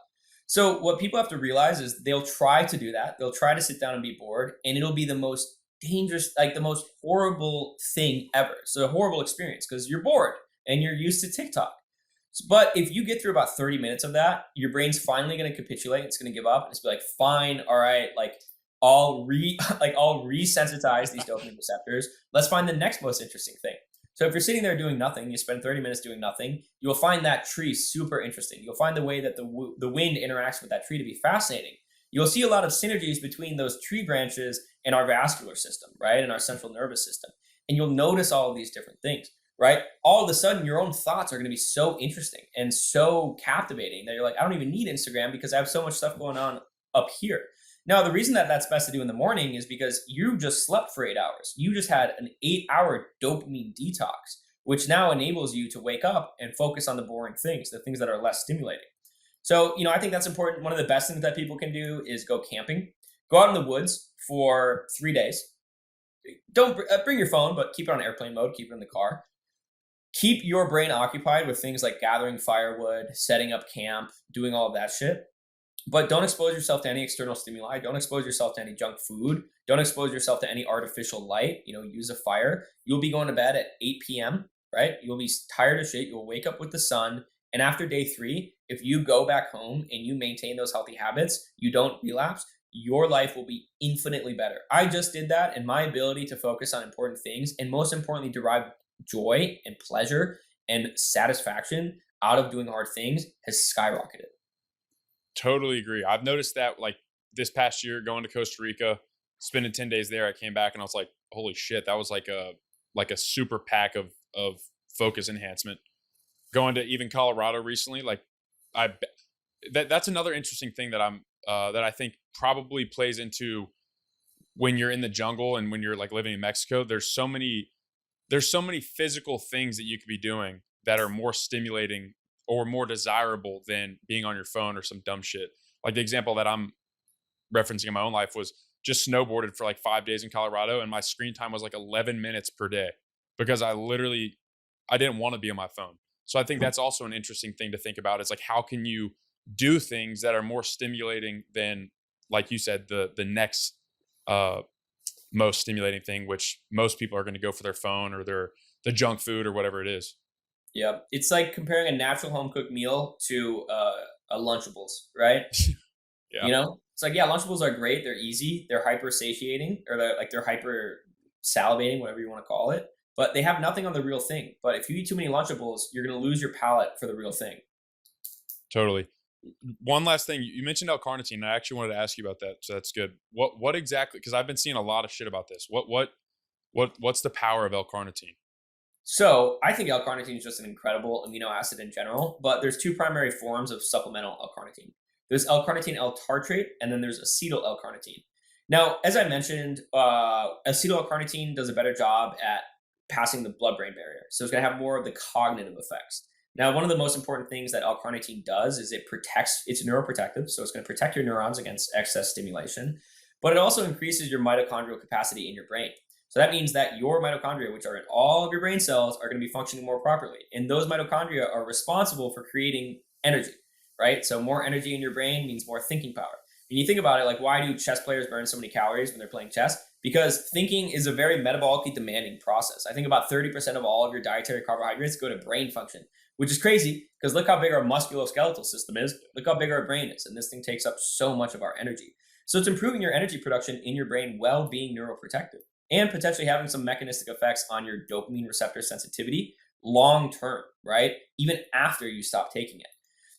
Speaker 2: So what people have to realize is they'll try to do that. They'll try to sit down and be bored, and it'll be the most dangerous, like the most horrible thing ever. So a horrible experience because you're bored and you're used to TikTok. But if you get through about 30 minutes of that, your brain's finally going to capitulate. It's going to give up. And it's be like, fine, all right, like I'll resensitize these dopamine receptors. Let's find the next most interesting thing. So if you're sitting there doing nothing, you spend 30 minutes doing nothing, you'll find that tree super interesting. You'll find the way that the wind interacts with that tree to be fascinating. You'll see a lot of synergies between those tree branches and our vascular system, right? And our central nervous system. And you'll notice all of these different things, right? All of a sudden, your own thoughts are going to be so interesting and so captivating that you're like, I don't even need Instagram because I have so much stuff going on up here. Now, the reason that that's best to do in the morning is because you just slept for 8 hours. You just had an 8-hour dopamine detox, which now enables you to wake up and focus on the boring things, the things that are less stimulating. So, I think that's important. One of the best things that people can do is go camping. Go out in the woods for 3 days. Don't bring your phone, but keep it on airplane mode. Keep it in the car. Keep your brain occupied with things like gathering firewood, setting up camp, doing all of that shit. But don't expose yourself to any external stimuli. Don't expose yourself to any junk food. Don't expose yourself to any artificial light. Use a fire. You'll be going to bed at 8 p.m., right? You'll be tired of shit. You'll wake up with the sun. And after day 3, if you go back home and you maintain those healthy habits, you don't relapse, your life will be infinitely better. I just did that, and my ability to focus on important things and most importantly, derive joy and pleasure and satisfaction out of doing hard things has skyrocketed.
Speaker 1: Totally agree. I've noticed that like this past year going to Costa Rica, spending 10 days there, I came back and I was like, holy shit, that was like a super pack of focus enhancement. Going to even Colorado recently, like I that's another interesting thing that that I think probably plays into when you're in the jungle and when you're like living in Mexico. There's so many physical things that you could be doing that are more stimulating or more desirable than being on your phone or some dumb shit. Like the example that I'm referencing in my own life was just snowboarded for like 5 days in Colorado, and my screen time was like 11 minutes per day because I didn't want to be on my phone. So I think that's also an interesting thing to think about. It's like how can you do things that are more stimulating than, like you said, the next uh, most stimulating thing, which most people are going to go for their phone or the junk food or whatever it is.
Speaker 2: Yeah, it's like comparing a natural home cooked meal to a Lunchables, right?
Speaker 1: Yeah,
Speaker 2: It's like, yeah, Lunchables are great. They're easy. They're hyper satiating, or they're hyper salivating, whatever you want to call it. But they have nothing on the real thing. But if you eat too many Lunchables, you're going to lose your palate for the real thing.
Speaker 1: totally. One last thing, you mentioned L-carnitine, and I actually wanted to ask you about that. So that's good. What exactly? Because I've been seeing a lot of shit about this. What's the power of L-carnitine?
Speaker 2: So I think L-carnitine is just an incredible amino acid in general. But there's two primary forms of supplemental L-carnitine. There's L-carnitine L-tartrate, and then there's acetyl L-carnitine. Now, as I mentioned, acetyl L-carnitine does a better job at passing the blood-brain barrier. So it's going to have more of the cognitive effects. Now, one of the most important things that L-carnitine does is it's neuroprotective. So it's going to protect your neurons against excess stimulation, but it also increases your mitochondrial capacity in your brain. So that means that your mitochondria, which are in all of your brain cells, are going to be functioning more properly. And those mitochondria are responsible for creating energy, right? So more energy in your brain means more thinking power. And you think about it, like, why do chess players burn so many calories when they're playing chess? Because thinking is a very metabolically demanding process. I think about 30% of all of your dietary carbohydrates go to brain function, which is crazy because look how big our musculoskeletal system is. Look how big our brain is. And this thing takes up so much of our energy. So it's improving your energy production in your brain while being neuroprotective and potentially having some mechanistic effects on your dopamine receptor sensitivity long term, right? Even after you stop taking it.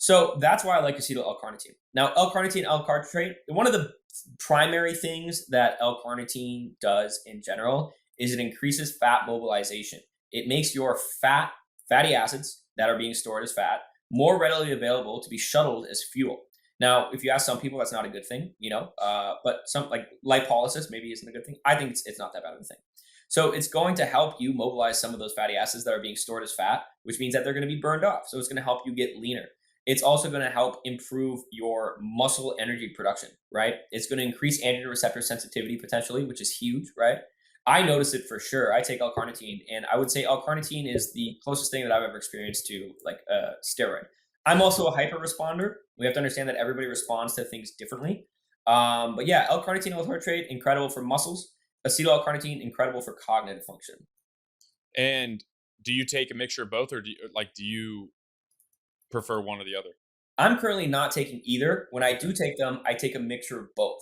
Speaker 2: So that's why I like acetyl L-carnitine. Now, L-carnitine, L-cartrate, one of the primary things that L-carnitine does in general is it increases fat mobilization. It makes your fatty acids that are being stored as fat more readily available to be shuttled as fuel. Now, if you ask some people, that's not a good thing, but some like lipolysis maybe isn't a good thing. I think it's not that bad of a thing. So it's going to help you mobilize some of those fatty acids that are being stored as fat, which means that they're going to be burned off. So it's going to help you get leaner. It's also going to help improve your muscle energy production, right? It's going to increase androgen receptor sensitivity potentially, which is huge, right? I notice it for sure. I take L-carnitine, and I would say L-carnitine is the closest thing that I've ever experienced to like a steroid. I'm also a hyper responder. We have to understand that everybody responds to things differently. But yeah, L-carnitine, L-tartrate, incredible for muscles. Acetyl L-carnitine, incredible for cognitive function.
Speaker 1: And do you take a mixture of both, or do you prefer one or the other?
Speaker 2: I'm currently not taking either. When I do take them, I take a mixture of both.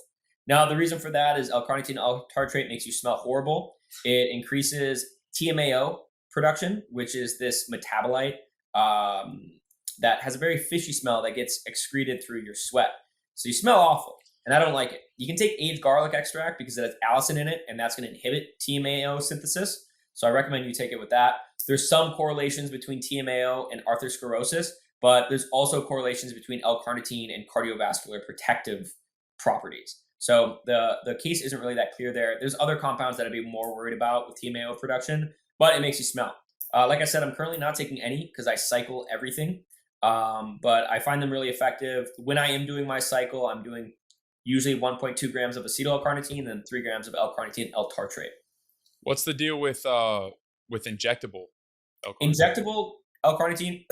Speaker 2: Now, the reason for that is L-carnitine L-tartrate makes you smell horrible. It increases TMAO production, which is this metabolite that has a very fishy smell that gets excreted through your sweat. So you smell awful, and I don't like it. You can take aged garlic extract because it has allicin in it, and that's going to inhibit TMAO synthesis. So I recommend you take it with that. There's some correlations between TMAO and atherosclerosis, but there's also correlations between L-carnitine and cardiovascular protective properties. So the case isn't really that clear there. There's other compounds that I'd be more worried about with TMAO production, but it makes you smell. Like I said, I'm currently not taking any because I cycle everything, but I find them really effective. When I am doing my cycle, I'm doing usually 1.2 grams of acetyl L-carnitine and 3 grams of L-carnitine L-tartrate.
Speaker 1: What's the deal with injectable L-carnitine?
Speaker 2: Injectable L-carnitine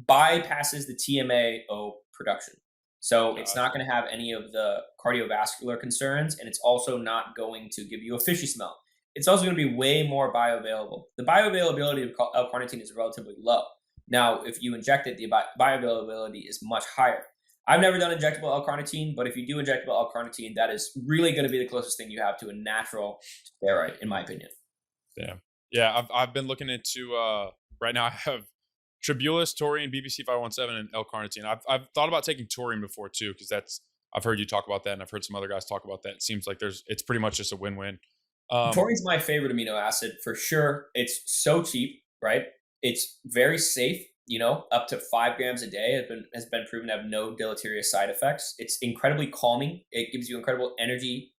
Speaker 2: bypasses the TMAO production. So it's not
Speaker 1: Gotcha.
Speaker 2: going to have any of the cardiovascular concerns, and it's also not going to give you a fishy smell. It's also going to be way more bioavailable. The bioavailability of L-carnitine is relatively low. Now, if you inject it, the bioavailability is much higher. I've never done injectable L-carnitine, but if you do injectable L-carnitine, that is really going to be the closest thing you have to a natural steroid, in my opinion.
Speaker 1: Damn. Yeah, I've been looking into right now I have Tribulus, taurine, BBC 517, and L-carnitine. I've thought about taking taurine before too, because that's I've heard you talk about that, and I've heard some other guys talk about that. It seems like it's pretty much just a win-win. Um,
Speaker 2: Taurine's my favorite amino acid for sure. It's so cheap, right? It's very safe. Up to 5 grams a day has been proven to have no deleterious side effects. It's incredibly calming. It gives you incredible energy.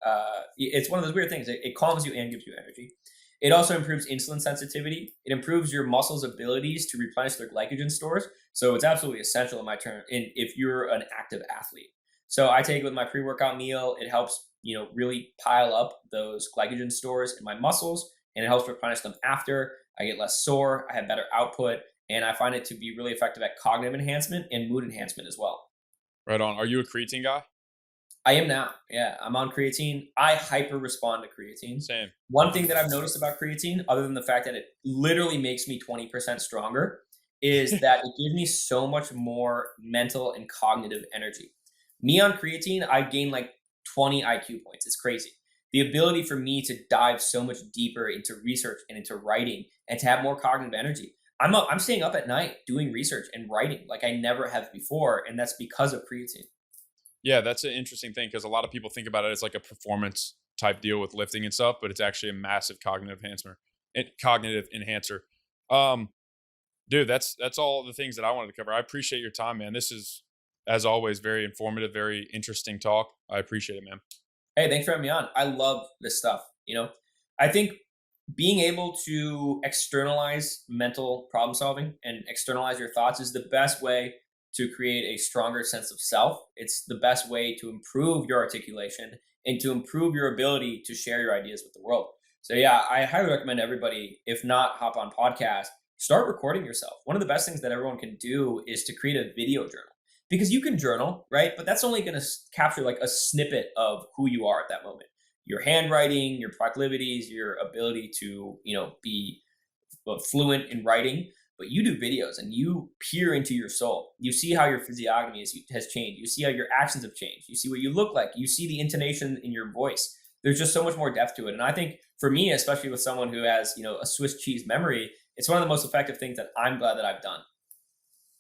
Speaker 2: It's one of those weird things. It calms you and gives you energy. It also improves insulin sensitivity. It improves your muscles' abilities to replenish their glycogen stores. So it's absolutely essential in my term. If you're an active athlete. So I take it with my pre-workout meal. It helps really pile up those glycogen stores in my muscles, and it helps replenish them after. I get less sore, I have better output, and I find it to be really effective at cognitive enhancement and mood enhancement as well.
Speaker 1: right on. Are you a creatine guy?
Speaker 2: I am now. Yeah, I'm on creatine. I hyper respond to creatine.
Speaker 1: Same.
Speaker 2: One thing that I've noticed about creatine, other than the fact that it literally makes me 20% stronger, is that it gives me so much more mental and cognitive energy. Me on creatine, I gain like 20 IQ points. It's crazy. The ability for me to dive so much deeper into research and into writing and to have more cognitive energy. I'm staying up at night doing research and writing like I never have before, and that's because of creatine.
Speaker 1: Yeah, that's an interesting thing because a lot of people think about it as like a performance type deal with lifting and stuff, but it's actually a massive cognitive enhancer. Um, Dude, that's all the things that I wanted to cover. I appreciate your time, man. This is, as always, very informative, very interesting talk. I appreciate it, man.
Speaker 2: Hey, thanks for having me on. I love this stuff. I think being able to externalize mental problem solving and externalize your thoughts is the best way to create a stronger sense of self. It's the best way to improve your articulation and to improve your ability to share your ideas with the world. So yeah, I highly recommend everybody, if not hop on podcast, start recording yourself. One of the best things that everyone can do is to create a video journal, because you can journal, right? But that's only going to capture like a snippet of who you are at that moment. Your handwriting, your proclivities, your ability to, be fluent in writing. But you do videos and you peer into your soul. You see how your physiognomy has changed. You see how your actions have changed. You see what you look like. You see the intonation in your voice. There's just so much more depth to it. And I think for me, especially with someone who has, a Swiss cheese memory, it's one of the most effective things that I'm glad that I've done.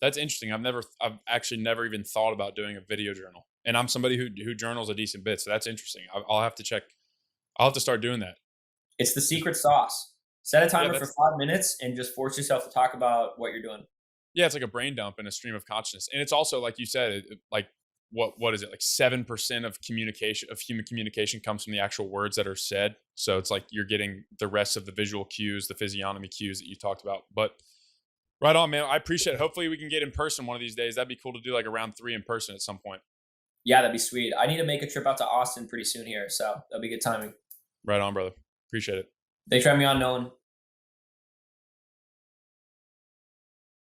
Speaker 1: That's interesting. I've actually never even thought about doing a video journal, and I'm somebody who journals a decent bit. So that's interesting. I'll have to check. I'll have to start doing that.
Speaker 2: It's the secret sauce. Set a
Speaker 1: Yeah,
Speaker 2: timer for
Speaker 1: that's
Speaker 2: 5 minutes and just force yourself to talk about what you're doing.
Speaker 1: yeah. It's like a brain dump and a stream of consciousness, and it's also like you said, like what is it? Like 7% of human communication comes from the actual words that are said. So it's like you're getting the rest of the visual cues, the physiognomy cues that you talked about. But right on, man. I appreciate it. Hopefully we can get in person one of these days. That'd be cool to do like a round 3 in person at some point.
Speaker 2: Yeah, that'd be sweet. I need to make a trip out to Austin pretty soon here, so that'll be good timing.
Speaker 1: Right on, brother. Appreciate it.
Speaker 2: Thanks for having me on, Nolan.